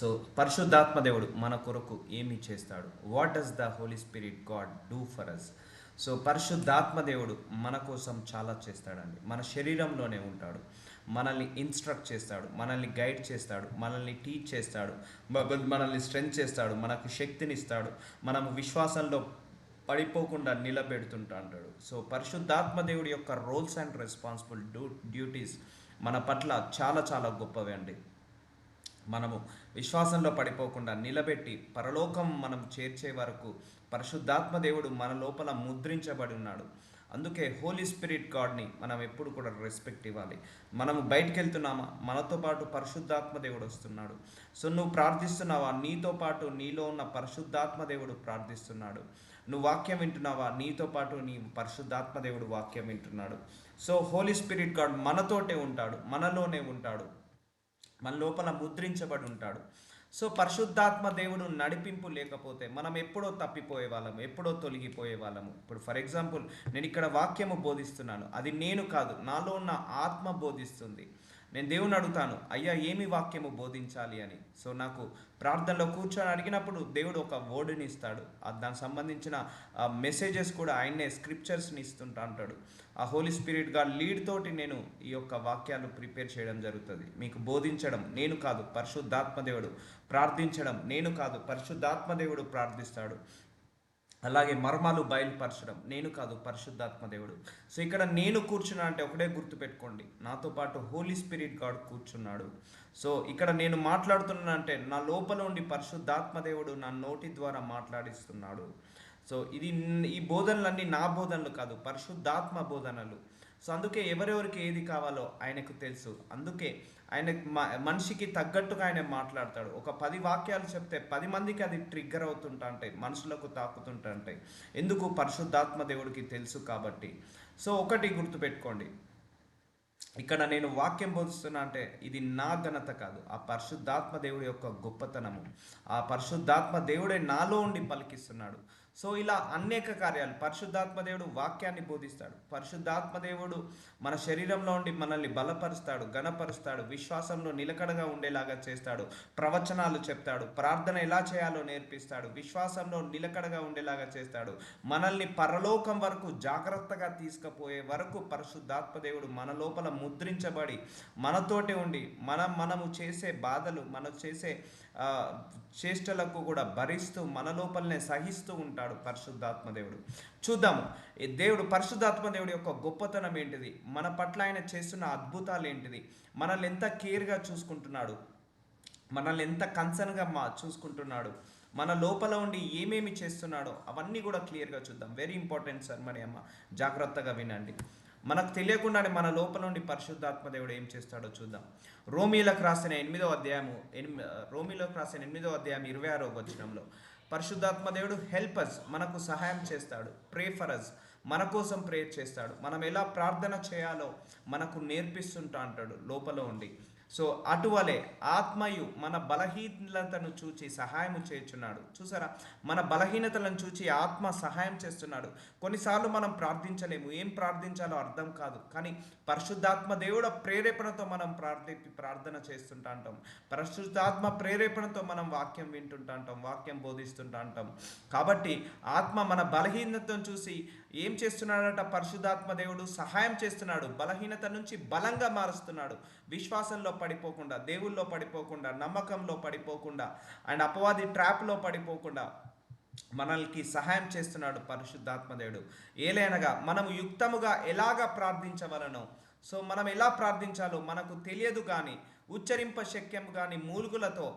So పరిశుద్ధాత్మ దేవుడు మన కొరకు ఏమి చేస్తాడు? What does the Holi spirit God do for us? So పరిశుద్ధాత్మ దేవుడు మన కోసం చాలా చేస్తాడండి. మన శరీరంలోనే ఉంటాడు, మనల్ని ఇన్స్ట్రక్ట్ చేస్తాడు, మనల్ని గైడ్ చేస్తాడు, మనల్ని టీచ్ చేస్తాడు, మనల్ని స్ట్రెంగ్త్ చేస్తాడు, మనకు శక్తిని ఇస్తాడు, మనము విశ్వాసంలో పడిపోకుండా నిలబెడుతుంటా అంటాడు. సో పరిశుద్ధాత్మ దేవుడి యొక్క రోల్స్ అండ్ రెస్పాన్సిబుల్ డ్యూటీస్ మన పట్ల చాలా చాలా గొప్పవి అండి. మనము విశ్వాసంలో పడిపోకుండా నిలబెట్టి పరలోకం మనం చేర్చే వరకు పరిశుద్ధాత్మ దేవుడు మన లోపల ముద్రించబడి ఉన్నాడు. అందుకే హోలీ స్పిరిట్ గాడ్ని మనం ఎప్పుడు కూడా రెస్పెక్ట్ ఇవ్వాలి. మనము బయటికి వెళ్తున్నామా, మనతో పాటు పరిశుద్ధాత్మ దేవుడు వస్తున్నాడు. సో నువ్వు ప్రార్థిస్తున్నావా, నీతో పాటు నీలో ఉన్న పరిశుద్ధాత్మ దేవుడు ప్రార్థిస్తున్నాడు. నువ్వు వాక్యం వింటున్నావా, నీతో పాటు నీ పరిశుద్ధాత్మ దేవుడు వాక్యం వింటున్నాడు. సో హోలీ స్పిరిట్ గాడ్ మనతోటే ఉంటాడు, మనలోనే ఉంటాడు, మన లోపల ముద్రించబడి ఉంటాడు. సో పరిశుద్ధాత్మ దేవుడు నడిపింపు లేకపోతే మనం ఎప్పుడో తప్పిపోయే వాళ్ళము, ఎప్పుడో తొలగిపోయే వాళ్ళము. ఇప్పుడు ఫర్ ఎగ్జాంపుల్ నేను ఇక్కడ వాక్యము బోధిస్తున్నాను, అది నేను కాదు, నాలో ఉన్న ఆత్మ బోధిస్తుంది. నేను దేవుని అడుగుతాను, అయ్యా ఏమి వాక్యము బోధించాలి అని. సో నాకు ప్రార్థనలో కూర్చొని అడిగినప్పుడు దేవుడు ఒక వర్డ్ని ఇస్తాడు, దానికి సంబంధించిన మెసేజెస్ కూడా ఆయన్నే స్క్రిప్చర్స్ని ఇస్తుంటా అంటాడు. ఆ హోలీ స్పిరిట్ గాడ్ లీడ్ తోటి నేను ఈ యొక్క వాక్యాలు ప్రిపేర్ చేయడం జరుగుతుంది. మీకు బోధించడం నేను కాదు, పరిశుద్ధాత్మ దేవుడు, ప్రార్థించడం నేను కాదు, పరిశుద్ధాత్మ దేవుడు ప్రార్థిస్తాడు. అలాగే మర్మాలు బయలుపరచడం నేను కాదు, పరిశుద్ధాత్మ దేవుడు. సో ఇక్కడ నేను కూర్చున్నా అంటే ఒకటే గుర్తుపెట్టుకోండి, నాతో పాటు హోలీ స్పిరిట్ గాడ్ కూర్చున్నాడు. సో ఇక్కడ నేను మాట్లాడుతున్నా అంటే నా లోపల ఉండి పరిశుద్ధాత్మ దేవుడు నా నోటి ద్వారా మాట్లాడిస్తున్నాడు. సో ఈ బోధనలన్నీ నా బోధనలు కాదు, పరిశుద్ధాత్మ బోధనలు. సో అందుకే ఎవరెవరికి ఏది కావాలో ఆయనకు తెలుసు. అందుకే ఆయన మనిషికి తగ్గట్టుగా ఆయన మాట్లాడతాడు. ఒక 10 వాక్యాలు చెప్తే 10 మందికి అది ట్రిగ్గర్ అవుతుంటా ఉంటాయి, మనసులకు తాకుతుంటా ఉంటాయి. ఎందుకు? పరిశుద్ధాత్మ దేవుడికి తెలుసు కాబట్టి. సో ఒకటి గుర్తుపెట్టుకోండి, ఇక్కడ నేను వాక్యం బోధిస్తున్నా అంటే ఇది నా ఘనత కాదు, ఆ పరిశుద్ధాత్మ దేవుడి యొక్క గొప్పతనము. ఆ పరిశుద్ధాత్మ దేవుడే నాలో ఉండి పలికిస్తున్నాడు. సో ఇలా అనేక కార్యాలు పరిశుద్ధాత్మ దేవుడు వాక్యాన్ని బోధిస్తాడు. పరిశుద్ధాత్మ దేవుడు మన శరీరంలో ఉండి మనల్ని బలపరుస్తాడు, ఘనపరుస్తాడు, విశ్వాసంలో నిలకడగా ఉండేలాగా చేస్తాడు, ప్రవచనాలు చెప్తాడు, ప్రార్థన ఎలా చేయాలో నేర్పిస్తాడు, విశ్వాసంలో నిలకడగా ఉండేలాగా చేస్తాడు, మనల్ని పరలోకం వరకు జాగ్రత్తగా తీసుకుపోయే వరకు పరిశుద్ధాత్మ దేవుడు మన లోపల ముద్రించబడి మనతోటే ఉండి మనము చేసే బాధలు, మనం చేసే చేష్టలకు కూడా భరిస్తూ మన లోపలనే సహిస్తూ ఉంటాడు పరిశుద్ధాత్మ దేవుడు. చూద్దాము దేవుడు పరిశుద్ధాత్మ దేవుడి యొక్క గొప్పతనం ఏంటిది, మన పట్ల ఆయన చేస్తున్న అద్భుతాలు ఏంటిది, మనల్ని ఎంత కేర్గా చూసుకుంటున్నాడు, మనల్ని ఎంత కన్సర్న్గా చూసుకుంటున్నాడు, మన లోపల ఉండి ఏమేమి చేస్తున్నాడో అవన్నీ కూడా క్లియర్గా చూద్దాం. వెరీ ఇంపార్టెంట్ సార్, మరి అమ్మ జాగ్రత్తగా వినండి. మనకు తెలియకుండానే మన లోపల నుండి పరిశుద్ధాత్మ దేవుడు ఏం చేస్తాడో చూద్దాం. రోమీలకు రాసిన 8వ అధ్యాయము 26వ వచనంలో పరిశుద్ధాత్మ దేవుడు హెల్పర్స్, మనకు సహాయం చేస్తాడు, ప్రే ఫర్ అస్, మన కోసం ప్రేయర్ చేస్తాడు, మనం ఎలా ప్రార్థన చేయాలో మనకు నేర్పిస్తుంటా అంటాడు లోపల ఉండి. సో అటువలే ఆత్మయు మన బలహీనతను చూచి సహాయం చేస్తున్నాడు. చూసారా, మన బలహీనతలను చూచి ఆత్మ సహాయం చేస్తున్నాడు. కొన్నిసార్లు మనం ప్రార్థించలేము, ఏం ప్రార్థించాలో అర్థం కాదు, కానీ పరిశుద్ధాత్మ దేవుడు ప్రేరేపణతో మనం ప్రార్థన చేస్తుంటా అంటాం. పరిశుద్ధాత్మ ప్రేరేపణతో మనం వాక్యం వింటుంటా అంటాం, వాక్యం బోధిస్తుంటా అంటాం. కాబట్టి ఆత్మ మన బలహీనతను చూసి ఏం చేస్తున్నాడట, పరిశుద్ధాత్మ దేవుడు సహాయం చేస్తున్నాడు, బలహీనత నుంచి బలంగా మారుస్తున్నాడు. విశ్వాసంలో పడిపోకుండా, దేవుల్లో పడిపోకుండా, నమ్మకంలో పడిపోకుండా, అండ్ అపవాది ట్రాప్లో పడిపోకుండా మనల్కి సహాయం చేస్తున్నాడు పరిశుద్ధాత్మ దేవుడు. ఏలైనగా మనము యుక్తముగా ఎలాగా ప్రార్థించవలనో, సో మనం ఎలా ప్రార్థించాలో మనకు తెలియదు కానీ ఉచ్చరింప శక్యం కానీ మూలుగులతో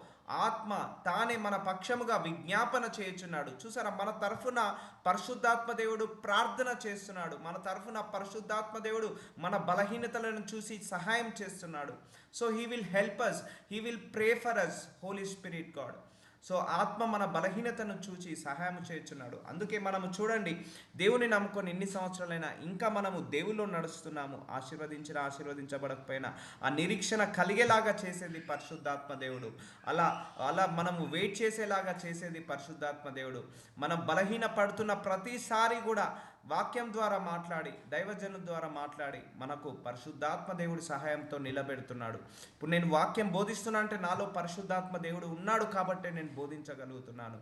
ఆత్మ తానే మన పక్షముగా విజ్ఞాపన చేయుచున్నాడు. చూసారా, మన తరఫున పరిశుద్ధాత్మ దేవుడు ప్రార్థన చేస్తున్నాడు, మన తరఫున పరిశుద్ధాత్మ దేవుడు మన బలహీనతలను చూసి సహాయం చేస్తున్నాడు. So he will help us, he will pray for us, holy spirit God. So ఆత్మ మన బలహీనతను చూచి సహాయం చేస్తున్నాడు. అందుకే మనము చూడండి, దేవుని నమ్ముకొని ఎన్ని సంవత్సరాలైనా ఇంకా మనము దేవుల్లో నడుస్తున్నాము. ఆశీర్వదించబడకపోయినా ఆ నిరీక్షణ కలిగేలాగా చేసేది పరిశుద్ధాత్మ దేవుడు. అలా మనము వెయిట్ చేసేలాగా చేసేది పరిశుద్ధాత్మ దేవుడు. మనం బలహీన పడుతున్న ప్రతిసారి కూడా వాక్యం ద్వారా మాట్లాడి, దైవజనుల ద్వారా మాట్లాడి మనకు పరిశుద్ధాత్మ దేవుడి సహాయంతో నిలబెడుతున్నాడు. ఇప్పుడు నేను వాక్యం బోధిస్తున్నా అంటే నాలో పరిశుద్ధాత్మ దేవుడు ఉన్నాడు కాబట్టే నేను బోధించగలుగుతున్నాను.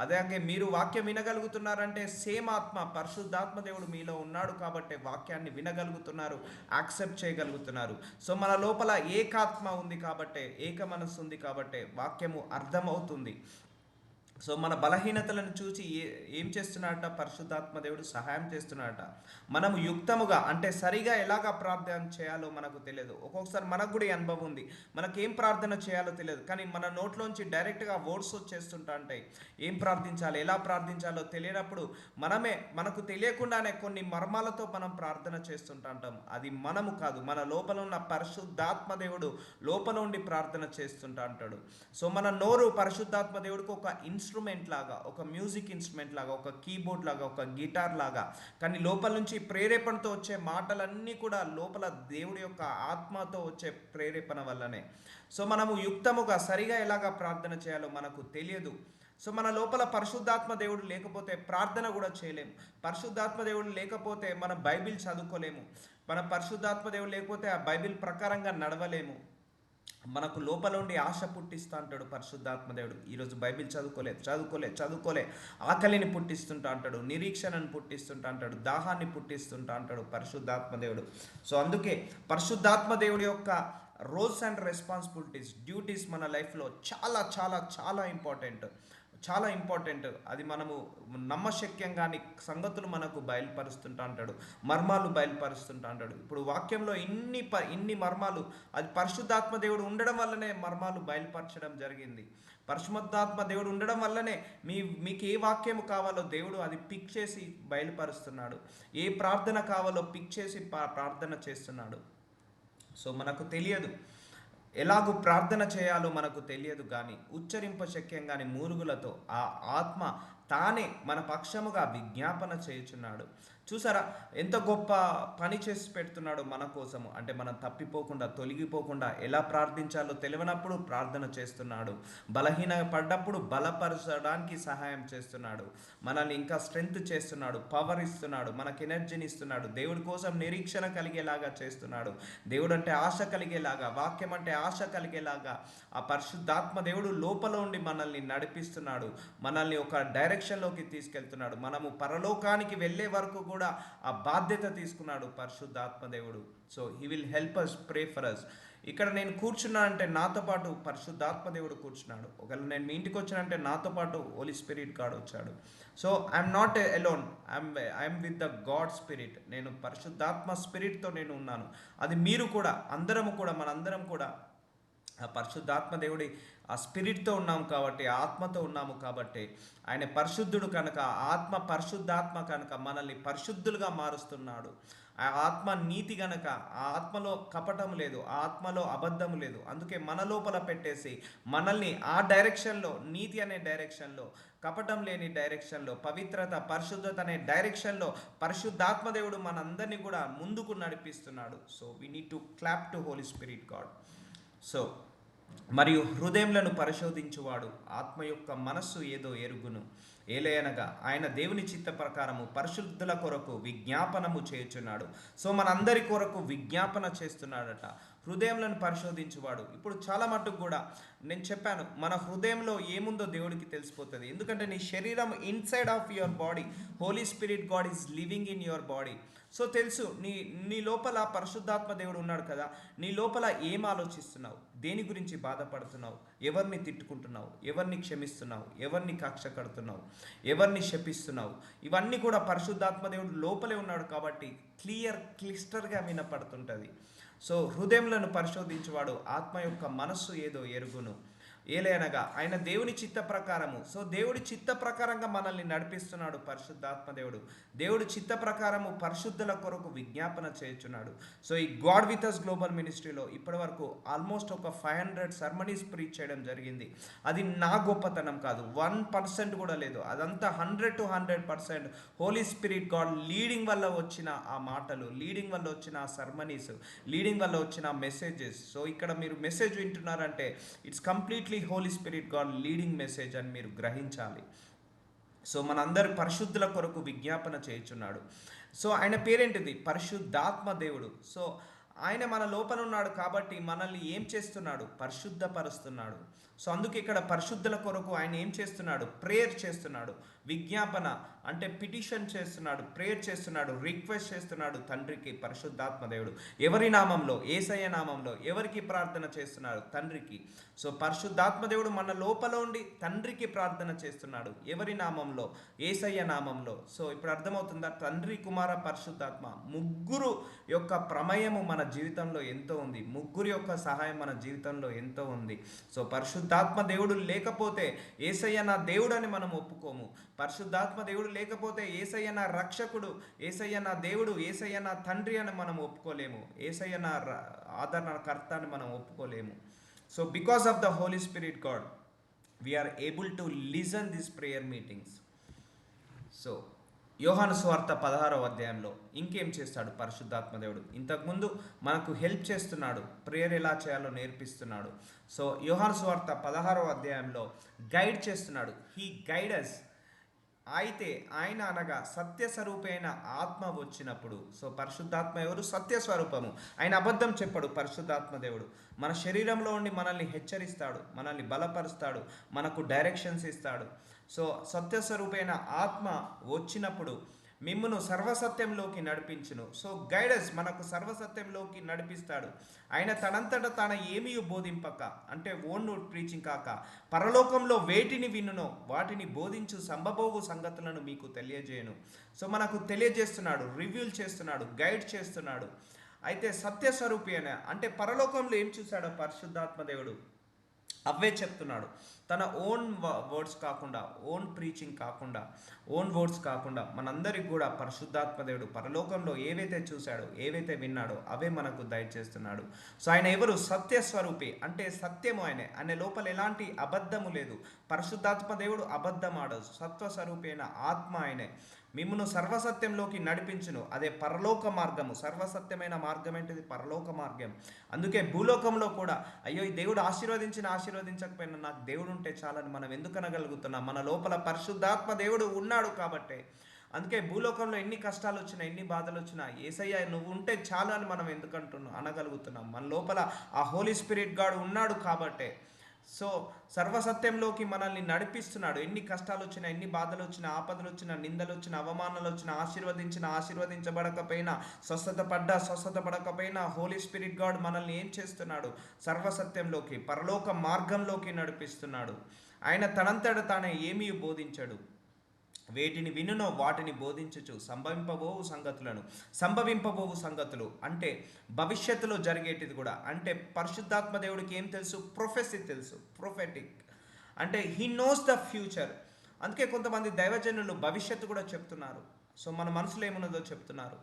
అలాగే మీరు వాక్యం వినగలుగుతున్నారంటే సేమ్ ఆత్మ పరిశుద్ధాత్మ దేవుడు మీలో ఉన్నాడు కాబట్టే వాక్యాన్ని వినగలుగుతున్నారు, యాక్సెప్ట్ చేయగలుగుతున్నారు. సో మన లోపల ఏకాత్మ ఉంది కాబట్టే, ఏక మనస్సు ఉంది కాబట్టే వాక్యము అర్థమవుతుంది. సో మన బలహీనతలను చూసి ఏం చేస్తున్నాడట, పరిశుద్ధాత్మ దేవుడు సహాయం చేస్తున్నాడట. మనము యుక్తముగా అంటే సరిగా ఎలాగా ప్రార్థన చేయాలో మనకు తెలియదు. ఒక్కొక్కసారి మనకు కూడా ఈ అనుభవం ఉంది, మనకేం ప్రార్థన చేయాలో తెలియదు, కానీ మన నోట్లోంచి డైరెక్ట్గా వర్డ్స్ వచ్చేస్తుంటా ఉంటాయి. ఏం ప్రార్థించాలి, ఎలా ప్రార్థించాలో తెలియనప్పుడు మనకు తెలియకుండానే కొన్ని మర్మాలతో మనం ప్రార్థన చేస్తుంటా ఉంటాం. అది మనము కాదు, మన లోపల ఉన్న పరిశుద్ధాత్మ దేవుడు లోపల ఉండి ప్రార్థన చేస్తుంటా అంటాడు. సో మన నోరు పరిశుద్ధాత్మ దేవుడికి ఒక ఇన్స్ట్రుమెంట్ లాగా, ఒక మ్యూజిక్ ఇన్స్ట్రుమెంట్ లాగా, ఒక కీబోర్డ్ లాగా, ఒక గిటార్ లాగా. కానీ లోపల నుంచి ప్రేరేపణతో వచ్చే మాటలన్నీ కూడా లోపల దేవుడి యొక్క ఆత్మతో వచ్చే ప్రేరేపణ వల్లనే. సో మనము యుక్తముగా సరిగా ఎలాగా ప్రార్థన చేయాలో మనకు తెలియదు. సో మన లోపల పరిశుద్ధాత్మ దేవుడు లేకపోతే ప్రార్థన కూడా చేయలేము. పరిశుద్ధాత్మ దేవుడు లేకపోతే మన బైబిల్ చదువుకోలేము. మన పరిశుద్ధాత్మ దేవుడు లేకపోతే ఆ బైబిల్ ప్రకారంగా నడవలేము. మనకు లోపల ఉండి ఆశ పుట్టిస్తూ అంటాడు పరిశుద్ధాత్మ దేవుడు. ఈరోజు బైబిల్ చదువుకోలే ఆకలిని పుట్టిస్తుంటా అంటాడు, నిరీక్షణను పుట్టిస్తుంటా అంటాడు, దాహాన్ని పుట్టిస్తుంటా అంటాడు పరిశుద్ధాత్మ దేవుడు. సో అందుకే పరిశుద్ధాత్మ దేవుడి యొక్క రోల్స్ అండ్ రెస్పాన్సిబిలిటీస్, డ్యూటీస్ మన లైఫ్లో చాలా చాలా చాలా ఇంపార్టెంట్. అది మనము నమ్మశక్యంగాని సంగతులు మనకు బయలుపరుస్తుంటా అంటాడు, మర్మాలు బయలుపరుస్తుంటా అంటాడు. ఇప్పుడు వాక్యంలో ఇన్ని మర్మాలు, అది పరిశుద్ధాత్మ దేవుడు ఉండడం వల్లనే మర్మాలు బయలుపరచడం జరిగింది. పరిశుద్ధాత్మ దేవుడు ఉండడం వల్లనే మీకు ఏ వాక్యం కావాలో దేవుడు అది పిక్ చేసి బయలుపరుస్తున్నాడు. ఏ ప్రార్థన కావాలో పిక్ చేసి ప్రార్థన చేస్తున్నాడు. సో మనకు తెలియదు, ఎలాగూ ప్రార్థన చేయాలో మనకు తెలియదు, కానీ ఉచ్చరింప శక్యం కానీ మూరుగులతో ఆ ఆత్మ తానే మన పక్షముగా విజ్ఞాపన చేయుచున్నాడు. చూసారా ఎంత గొప్ప పని చేసి పెడుతున్నాడు మన కోసము. అంటే మనం తప్పిపోకుండా, తొలగిపోకుండా ఎలా ప్రార్థించాలో తెలియనప్పుడు ప్రార్థన చేస్తున్నాడు, బలహీన పడ్డప్పుడు బలపరచడానికి సహాయం చేస్తున్నాడు, మనల్ని ఇంకా స్ట్రెంగ్త్ చేస్తున్నాడు, పవర్ ఇస్తున్నాడు, మనకి ఎనర్జీని ఇస్తున్నాడు, దేవుడి కోసం నిరీక్షణ కలిగేలాగా చేస్తున్నాడు, దేవుడు అంటే ఆశ కలిగేలాగా, వాక్యం అంటే ఆశ కలిగేలాగా ఆ పరిశుద్ధాత్మ దేవుడు లోపల ఉండి మనల్ని నడిపిస్తున్నాడు, మనల్ని ఒక డైరెక్షన్లోకి తీసుకెళ్తున్నాడు. మనము పరలోకానికి వెళ్ళే వరకు కూడా ఆ బాధ్యత తీసుకున్నాడు పరిశుద్ధాత్మ దేవుడు. So he will help us, pray for us. ఇక్కడ నేను కూర్చున్నా అంటే నాతో పాటు పరిశుద్ధాత్మ దేవుడు కూర్చున్నాడు. ఒకవేళ నేను మీ ఇంటికి వచ్చానంటే నాతో పాటు హోలీ స్పిరిట్ గాడ్ వచ్చాడు. So I'm not alone, I'm with the God spirit. నేను పరిశుద్ధాత్మ స్పిరిట్తో నేను ఉన్నాను. అది మీరు కూడా, మనందరం కూడా ఆ పరిశుద్ధాత్మ దేవుడి ఆ స్పిరిట్తో ఉన్నాము కాబట్టి, ఆత్మతో ఉన్నాము కాబట్టి, ఆయన పరిశుద్ధుడు కనుక, పరిశుద్ధాత్మ కనుక మనల్ని పరిశుద్ధులుగా మారుస్తున్నాడు. ఆ ఆత్మ నీతి గనక, ఆ ఆత్మలో కపటం లేదు, ఆ ఆత్మలో అబద్ధం లేదు. అందుకే మన లోపల పెట్టేసి మనల్ని ఆ డైరెక్షన్లో, నీతి అనే డైరెక్షన్లో, కపటం లేని డైరెక్షన్లో, పవిత్రత, పరిశుద్ధత అనే డైరెక్షన్లో పరిశుద్ధాత్మ దేవుడు మనందరినీ కూడా ముందుకు నడిపిస్తున్నాడు. So we need to clap to holy spirit God. So మరియు హృదయములను పరిశోధించువాడు ఆత్మ యొక్క మనస్సు ఏదో ఎరుగును, ఏలయనగా ఆయన దేవుని చిత్త ప్రకారము పరిశుద్ధుల కొరకు విజ్ఞాపనము చేయుచున్నాడు. సో మనందరి కొరకు విజ్ఞాపన చేస్తున్నాడట. హృదయములను పరిశోధించువాడు. ఇప్పుడు చాలా మటుకు కూడా నేను చెప్పాను, మన హృదయంలో ఏముందో దేవుడికి తెలిసిపోతుంది. ఎందుకంటే నీ శరీరం inside of your body, holy spirit God is living in your body. So తెలుసు నీ లోపల పరిశుద్ధాత్మ దేవుడు ఉన్నాడు కదా, నీ లోపల ఏం ఆలోచిస్తున్నావు, దేని గురించి బాధపడుతున్నావు, ఎవరిని తిట్టుకుంటున్నావు, ఎవరిని క్షమిస్తున్నావు, ఎవరిని కక్ష కడుతున్నావు, ఎవరిని శపిస్తున్నావు, ఇవన్నీ కూడా పరిశుద్ధాత్మ దేవుడు లోపలే ఉన్నాడు కాబట్టి క్లిస్టర్గా వినపడుతుంటుంది. సో హృదయములను పరిశోధించువాడు ఆత్మ యొక్క మనస్సు ఏదో ఎరుగును, ఏలయనగా ఆయన దేవుని చిత్త ప్రకారము. సో దేవుడి చిత్త ప్రకారంగా మనల్ని నడిపిస్తున్నాడు పరిశుద్ధాత్మ దేవుడు. దేవుడి చిత్త ప్రకారము పరిశుద్ధుల కొరకు విజ్ఞాపన చేయుచున్నాడు. సో ఈ గాడ్ విత్ అస్ గ్లోబల్ మినిస్ట్రీలో ఇప్పటి వరకు ఆల్మోస్ట్ ఒక 500 సర్మనీస్ ప్రీచ్ చేయడం జరిగింది. అది నా గొప్పతనం కాదు, 1% కూడా లేదు. అదంతా 100 to 100% holy spirit God leading వల్ల వచ్చిన ఆ మాటలు, లీడింగ్ వల్ల వచ్చిన ఆ సర్మనీస్, లీడింగ్ వల్ల వచ్చిన మెసేజెస్. సో ఇక్కడ మీరు మెసేజ్ వింటున్నారంటే it's completely Holy spirit God leading message అని మీరు గ్రహించాలి. సో మనందరి పరిశుద్ధుల కొరకు విజ్ఞాపన చేయుచున్నాడు. సో ఆయన పేరేంటిది? పరిశుద్ధాత్మ దేవుడు. సో ఆయన మన లోపల ఉన్నాడు కాబట్టి మనల్ని ఏం చేస్తున్నాడు? పరిశుద్ధపరుస్తున్నాడు. సో అందుకే ఇక్కడ పరిశుద్ధుల కొరకు ఆయన ఏం చేస్తున్నాడు? ప్రేయర్ చేస్తున్నాడు. విజ్ఞాపన అంటే పిటిషన్ చేస్తున్నాడు, ప్రేయర్ చేస్తున్నాడు, రిక్వెస్ట్ చేస్తున్నాడు తండ్రికి. పరిశుద్ధాత్మ దేవుడు ఎవరి నామంలో? యేసయ్య నామంలో. ఎవరికి ప్రార్థన చేస్తున్నాడు? తండ్రికి. సో పరిశుద్ధాత్మ దేవుడు మన లోపల ఉండి తండ్రికి ప్రార్థన చేస్తున్నాడు. ఎవరి నామంలో? యేసయ్య నామంలో. సో ఇప్పుడు అర్థమవుతుందా? తండ్రి, కుమార, పరిశుద్ధాత్మ ముగ్గురు యొక్క ప్రమేయము మన జీవితంలో ఎంతో ఉంది. ముగ్గురు యొక్క సహాయం మన జీవితంలో ఎంతో ఉంది. సో పరిశుద్ధాత్మ దేవుడు లేకపోతే యేసయ్య నా దేవుడు అని మనం ఒప్పుకోము. పరిశుద్ధాత్మ దేవుడు లేకపోతే యేసయ్య నా రక్షకుడు, యేసయ్య నా దేవుడు, యేసయ్య నా తండ్రి అని మనం ఒప్పుకోలేము. యేసయ్య నా ఆదరణకర్త అని మనం ఒప్పుకోలేము. So because of the Holi spirit God we are able to listen this prayer meetings. So యోహాను సువార్త 16వ అధ్యాయంలో ఇంకేం చేస్తాడు పరిశుద్ధాత్మ దేవుడు? ఇంతకుముందు మనకు హెల్ప్ చేస్తున్నాడు, ప్రేయర్ ఎలా చేయాలో నేర్పిస్తున్నాడు. సో యోహాను సువార్త 16వ అధ్యాయంలో గైడ్ చేస్తున్నాడు. He guide us. అయితే ఆయన అనగా సత్యస్వరూపైన ఆత్మ వచ్చినప్పుడు. సో పరిశుద్ధాత్మ ఎవరు? సత్యస్వరూపము. ఆయన అబద్ధం చెప్పడు. పరిశుద్ధాత్మ దేవుడు మన శరీరంలో ఉండి మనల్ని హెచ్చరిస్తాడు, మనల్ని బలపరుస్తాడు, మనకు డైరెక్షన్స్ ఇస్తాడు. సో సత్యస్వరూపైన ఆత్మ వచ్చినప్పుడు మిమ్మును సర్వసత్యంలోకి నడిపించును. సో గైడెన్స్ మనకు సర్వసత్యంలోకి నడిపిస్తాడు. ఆయన తనంతట తాను ఏమీ బోధింపక, అంటే ఓన్ ప్రీచింగ్ కాక, పరలోకంలో వేటిని వినునో వాటిని బోధించు సంభవోగు సంగతులను మీకు తెలియజేయను. సో మనకు తెలియజేస్తున్నాడు, రివ్యూల్ చేస్తున్నాడు, గైడ్ చేస్తున్నాడు. అయితే సత్యస్వరూపి అంటే పరలోకంలో ఏం చూశాడో పరిశుద్ధాత్మ దేవుడు అవే చెప్తున్నాడు. తన ఓన్ వర్డ్స్ కాకుండా, ఓన్ ప్రీచింగ్ కాకుండా, ఓన్ వర్డ్స్ కాకుండా మనందరికి కూడా పరిశుద్ధాత్మ దేవుడు పరలోకంలో ఏవైతే చూశాడో, ఏవైతే విన్నాడో అవే మనకు దయచేస్తున్నాడు. సో ఆయన ఎవరు? సత్యస్వరూపి. అంటే సత్యము ఆయన లోపల ఎలాంటి అబద్ధము లేదు. పరిశుద్ధాత్మ దేవుడు అబద్ధం ఆడదు. సత్వస్వరూపి అయిన ఆత్మ ఆయనే. మిమ్మును సర్వసత్యంలోకి నడిపించును. అదే పరలోక మార్గము. సర్వసత్యమైన మార్గం ఏంటిది? పరలోక మార్గం. అందుకే భూలోకంలో కూడా అయ్యో ఈ దేవుడు ఆశీర్వదించకపోయినా నాకు దేవుడు ఉంటే చాలని మనం ఎందుకు అనగలుగుతున్నాం? మన లోపల పరిశుద్ధాత్మ దేవుడు ఉన్నాడు కాబట్టే. అందుకే భూలోకంలో ఎన్ని కష్టాలు వచ్చినా, ఎన్ని బాధలు వచ్చినా యేసయ్య నువ్వు ఉంటే చాలు అని మనం అనగలుగుతున్నాం. మన లోపల ఆ హోలీ స్పిరిట్ గాడ్ ఉన్నాడు కాబట్టే. సో సర్వసత్యంలోకి మనల్ని నడిపిస్తున్నాడు. ఎన్ని కష్టాలు వచ్చినా, ఎన్ని బాధలు వచ్చినా, ఆపదలు వచ్చినా, నిందలు వచ్చినా, అవమానాలు వచ్చినా, ఆశీర్వదించబడకపోయినా, స్వస్థత పడకపోయినా హోలీ స్పిరిట్ గాడ్ మనల్ని ఏం చేస్తున్నాడు? సర్వసత్యంలోకి, పరలోక మార్గంలోకి నడిపిస్తున్నాడు. ఆయన తనంతట తానే ఏమీ బోధించడు. వేటిని వినునో వాటిని బోధించుచు సంభవింపబోవు సంగతులు అంటే భవిష్యత్తులో జరిగేటిది కూడా. అంటే పరిశుద్ధాత్మ దేవుడికి ఏం తెలుసు? ప్రొఫెసీ తెలుసు. ప్రొఫెటిక్ అంటే హీ నోస్ ద ఫ్యూచర్. అందుకే కొంతమంది దైవజనులు భవిష్యత్తు కూడా చెప్తున్నారు. సో మన మనసులో ఏమున్నదో చెప్తున్నారు.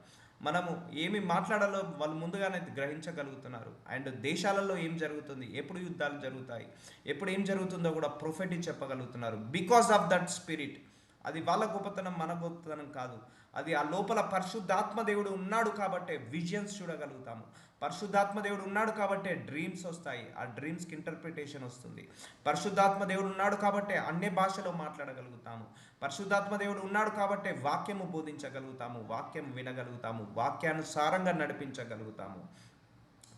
మనము ఏమి మాట్లాడాలో వాళ్ళు ముందుగానే గ్రహించగలుగుతున్నారు. అండ్ దేశాలలో ఏం జరుగుతుంది, ఎప్పుడు యుద్ధాలు జరుగుతాయి, ఎప్పుడు ఏం జరుగుతుందో కూడా ప్రొఫెటీ చెప్పగలుగుతున్నారు. Because of that spirit. అది వాళ్ళ గొప్పతనం, మన గొప్పతనం కాదు. అది ఆ లోపల పరిశుద్ధాత్మ దేవుడు ఉన్నాడు కాబట్టే విజన్స్ చూడగలుగుతాము. పరిశుద్ధాత్మ దేవుడు ఉన్నాడు కాబట్టే డ్రీమ్స్ వస్తాయి. ఆ డ్రీమ్స్కి ఇంటర్ప్రిటేషన్ వస్తుంది. పరిశుద్ధాత్మ దేవుడు ఉన్నాడు కాబట్టే అన్ని భాషలో మాట్లాడగలుగుతాము. పరిశుద్ధాత్మ దేవుడు ఉన్నాడు కాబట్టే వాక్యము బోధించగలుగుతాము, వాక్యం వినగలుగుతాము, వాక్యానుసారంగా నడిపించగలుగుతాము.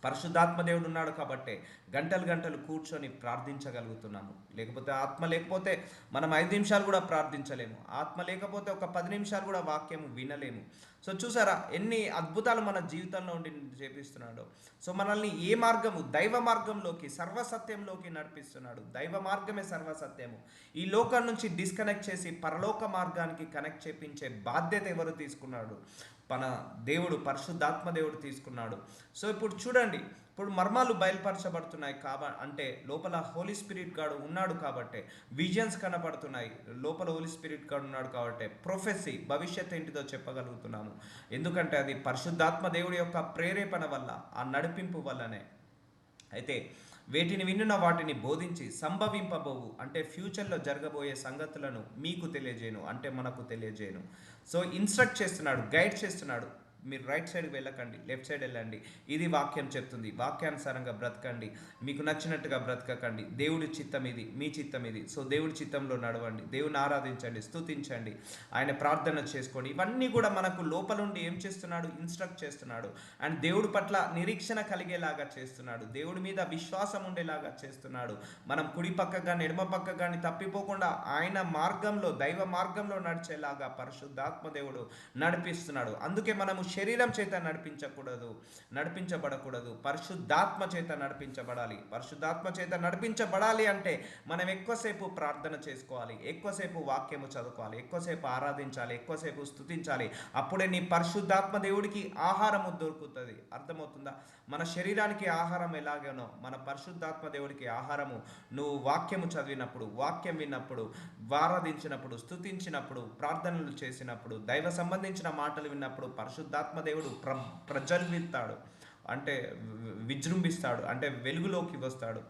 పరిశుద్ధాత్మ దేవుడు ఉన్నాడు కాబట్టే గంటలు కూర్చొని ప్రార్థించగలుగుతున్నాము. లేకపోతే ఆత్మ లేకపోతే మనం 5 నిమిషాలు కూడా ప్రార్థించలేము. ఆత్మ లేకపోతే ఒక 10 నిమిషాలు కూడా వాక్యము వినలేము. సో చూసారా ఎన్ని అద్భుతాలు మన జీవితంలో ఉండి చేపిస్తున్నాడు. సో మనల్ని ఏ మార్గము? దైవ మార్గంలోకి, సర్వసత్యంలోకి నడిపిస్తున్నాడు. దైవ మార్గమే సర్వసత్యము. ఈ లోకం నుంచి డిస్కనెక్ట్ చేసి పరలోక మార్గానికి కనెక్ట్ చేపించే బాధ్యత ఎవరు తీసుకున్నాడు? మన దేవుడు, పరిశుద్ధాత్మ దేవుడు తీసుకున్నాడు. సో ఇప్పుడు చూడండి, ఇప్పుడు మర్మాలు బయలుపరచబడుతున్నాయి అంటే లోపల హోలీ స్పిరిట్ గాడు ఉన్నాడు కాబట్టే విజన్స్ కనపడుతున్నాయి. లోపల హోలీ స్పిరిట్ గాడు ఉన్నాడు కాబట్టే ప్రొఫెసీ, భవిష్యత్ ఏంటిదో చెప్పగలుగుతున్నాము. ఎందుకంటే అది పరిశుద్ధాత్మ దేవుడి యొక్క ప్రేరేపణ వల్ల, ఆ నడిపింపు వల్లనే. అయితే వేటిని విన్న వాటిని బోధించి సంభవింపబోవు అంటే ఫ్యూచర్లో జరగబోయే సంగతులను మీకు తెలియజేయను, అంటే మనకు తెలియజేయను. సో ఇన్స్ట్రక్ట్ చేస్తున్నాడు, గైడ్ చేస్తున్నాడు. మీరు రైట్ సైడ్కి వెళ్ళకండి, లెఫ్ట్ సైడ్ వెళ్ళండి. ఇది వాక్యం చెప్తుంది. వాక్యానుసారంగా బ్రతకండి, మీకు నచ్చినట్టుగా బ్రతకకండి. దేవుడి చిత్తం ఇది, మీ చిత్తం ఇది. సో దేవుడి చిత్తంలో నడవండి, దేవుని ఆరాధించండి, స్తుతించండి, ఆయన ప్రార్థన చేసుకోండి. ఇవన్నీ కూడా మనకు లోపలుండి ఏం చేస్తున్నాడు? ఇన్స్ట్రక్ట్ చేస్తున్నాడు. అండ్ దేవుడి పట్ల నిరీక్షణ కలిగేలాగా చేస్తున్నాడు, దేవుడి మీద విశ్వాసం ఉండేలాగా చేస్తున్నాడు. మనం కుడి పక్క కానీ ఎడమ పక్క కానీ తప్పిపోకుండా ఆయన మార్గంలో, దైవ మార్గంలో నడిచేలాగా పరిశుద్ధాత్మ దేవుడు నడిపిస్తున్నాడు. అందుకే మనము శరీరం చేత నడిపించబడకూడదు, పరిశుద్ధాత్మ చేత నడిపించబడాలి. పరిశుద్ధాత్మ చేత నడిపించబడాలి అంటే మనం ఎక్కువసేపు ప్రార్థన చేసుకోవాలి, ఎక్కువసేపు వాక్యము చదువుకోవాలి, ఎక్కువసేపు ఆరాధించాలి, ఎక్కువసేపు స్తుతించాలి. అప్పుడే నీ పరిశుద్ధాత్మ దేవుడికి ఆహారము దొరుకుతుంది. అర్థమవుతుందా? మన శరీరానికి ఆహారం ఎలాగనో మన పరిశుద్ధాత్మ దేవుడికి ఆహారము నువ్వు వాక్యము చదివినప్పుడు, వాక్యం విన్నప్పుడు, ఆరాధించినప్పుడు, స్తుతించినప్పుడు, ప్రార్థనలు చేసినప్పుడు, దైవ సంబంధించిన మాటలు విన్నప్పుడు పరిశుద్ధాత్మ దేవుడు ప్రజ్వలిస్తాడు, అంటే విజృంభిస్తాడు, అంటే వెలుగులోకి వస్తాడు.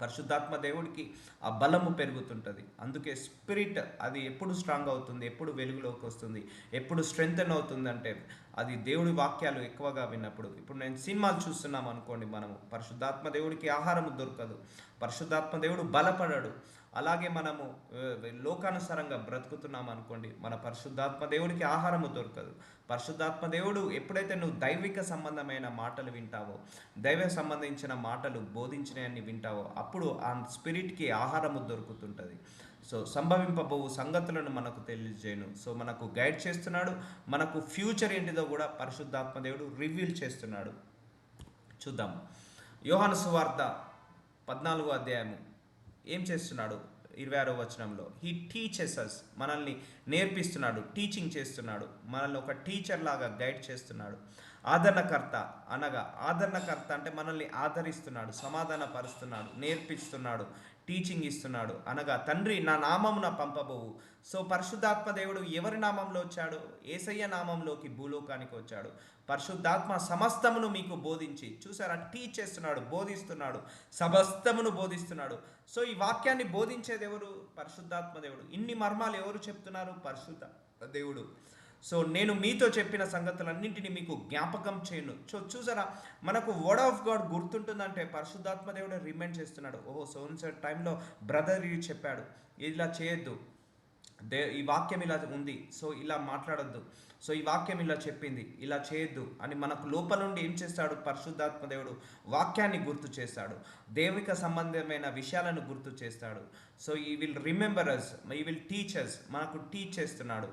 పరిశుద్ధాత్మ దేవుడికి ఆ బలము పెరుగుతుంటుంది. అందుకే స్పిరిట్ అది ఎప్పుడు స్ట్రాంగ్ అవుతుంది, ఎప్పుడు వెలుగులోకి వస్తుంది, ఎప్పుడు స్ట్రెంగ్తన్ అవుతుందంటే అది దేవుడి వాక్యాలు ఎక్కువగా విన్నప్పుడు. ఇప్పుడు నేను సినిమాలు చూస్తున్నాం అనుకోండి, మనము పరిశుద్ధాత్మ దేవుడికి ఆహారం దొరకదు, పరిశుద్ధాత్మ దేవుడు బలపడడు. అలాగే మనము లోకానుసారంగా బ్రతుకుతున్నాం అనుకోండి, మన పరిశుద్ధాత్మ దేవుడికి ఆహారము దొరకదు. పరిశుద్ధాత్మ దేవుడు ఎప్పుడైతే నువ్వు దైవిక సంబంధమైన మాటలు వింటావో, దైవ సంబంధించిన మాటలు బోధించినవన్నీ వింటావో, అప్పుడు ఆ స్పిరిట్కి ఆహారము దొరుకుతుంటుంది. సో సంభవింపబోవు సంగతులను మనకు తెలియజేయను. సో మనకు గైడ్ చేస్తున్నాడు, మనకు ఫ్యూచర్ ఏంటిదో కూడా పరిశుద్ధాత్మ దేవుడు రివీల్ చేస్తున్నాడు. చూద్దాం. యోహాను సువార్త 14వ అధ్యాయము ఏం చేస్తున్నాడు? 26వ వచనంలో హీ టీచెస్ అస్, మనల్ని నేర్పిస్తున్నాడు, టీచింగ్ చేస్తున్నాడు, మనల్ని ఒక టీచర్ లాగా గైడ్ చేస్తున్నాడు. ఆదరణకర్త అనగా, ఆదరణకర్త అంటే మనల్ని ఆదరిస్తున్నాడు, సమాధాన పరుస్తున్నాడు, నేర్పిస్తున్నాడు, టీచింగ్ ఇస్తున్నాడు. అనగా తండ్రి నా నామమున పంపబోవు. సో పరిశుద్ధాత్మ దేవుడు ఎవరి నామంలో వచ్చాడు? యేసయ్య నామంలోకి భూలోకానికి వచ్చాడు. పరిశుద్ధాత్మ సమస్తమును మీకు బోధించి, చూసారా, టీచ్ చేస్తున్నాడు, బోధిస్తున్నాడు, సమస్తమును బోధిస్తున్నాడు. సో ఈ వాక్యాన్ని బోధించేది ఎవరు? పరిశుద్ధాత్మ దేవుడు. ఇన్ని మర్మాలు ఎవరు చెప్తున్నారు? పరిశుద్ధాత్మ దేవుడు. సో నేను మీతో చెప్పిన సంగతులన్నింటినీ మీకు జ్ఞాపకం చేయను. చూసారా, మనకు వర్డ్ ఆఫ్ గాడ్ గుర్తుంటుందంటే పరిశుద్ధాత్మ దేవుడు రిమైండ్ చేస్తున్నాడు. ఓహో, సోన్సెట్ టైంలో బ్రదర్ ఇది చెప్పాడు, ఇలా చేయొద్దు, ఈ వాక్యం ఇలా ఉంది, సో ఇలా మాట్లాడొద్దు, సో ఈ వాక్యం ఇలా చెప్పింది, ఇలా చేయొద్దు అని మనకు లోపల నుండి ఏం చేస్తాడు? పరిశుద్ధాత్మ దేవుడు వాక్యాన్ని గుర్తు చేస్తాడు, దైవిక సంబంధమైన విషయాలను గుర్తు చేస్తాడు. సో ఈ విల్ రిమెంబర్ అస్, ఈ విల్ టీచ్ అస్, మనకు టీచ్ చేస్తున్నాడు.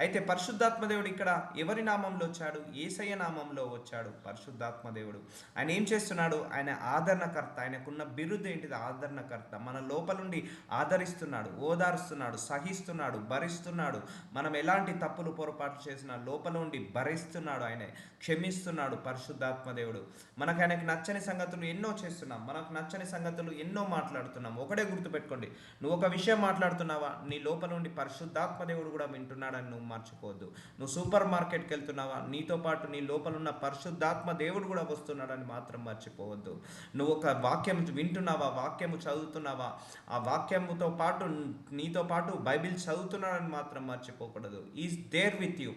అయితే పరిశుద్ధాత్మ దేవుడు ఇక్కడ ఎవరి నామంలో వచ్చాడు? యేసయ్య నామంలో వచ్చాడు పరిశుద్ధాత్మ దేవుడు. ఆయన ఏం చేస్తున్నాడు? ఆయన ఆదరణకర్త. ఆయనకున్న బిరుదు ఏంటిది? ఆదరణకర్త. మన లోపల నుండి ఆదరిస్తున్నాడు, ఓదారుస్తున్నాడు, సహిస్తున్నాడు, భరిస్తున్నాడు. మనం ఎలాంటి తప్పులు పొరపాటు చేసినా లోపల ఉండి భరిస్తున్నాడు, ఆయన క్షమిస్తున్నాడు పరిశుద్ధాత్మ దేవుడు. మనకు ఆయనకు నచ్చని సంగతులు ఎన్నో చేస్తున్నాం, మనకు నచ్చని సంగతులు ఎన్నో మాట్లాడుతున్నాం. ఒకటే గుర్తుపెట్టుకోండి, నువ్వు ఒక విషయం మాట్లాడుతున్నావా, నీ లోపల నుండి పరిశుద్ధాత్మ దేవుడు కూడా వింటున్నాడని నువ్వు మర్చిపోవద్దు. నువ్వు సూపర్ మార్కెట్కి వెళ్తున్నావా, నీతో పాటు నీ లోపల ఉన్న పరిశుద్ధాత్మ దేవుడు కూడా వస్తున్నాడని మాత్రం మర్చిపోవద్దు. నువ్వు ఒక వాక్యం వింటున్నావా, వాక్యము చదువుతున్నావా, ఆ వాక్యముతో పాటు నీతో పాటు బైబిల్ చదువుతున్నాడని మాత్రం మర్చిపోకూడదు. ఈజ్ దేర్ విత్ యూ,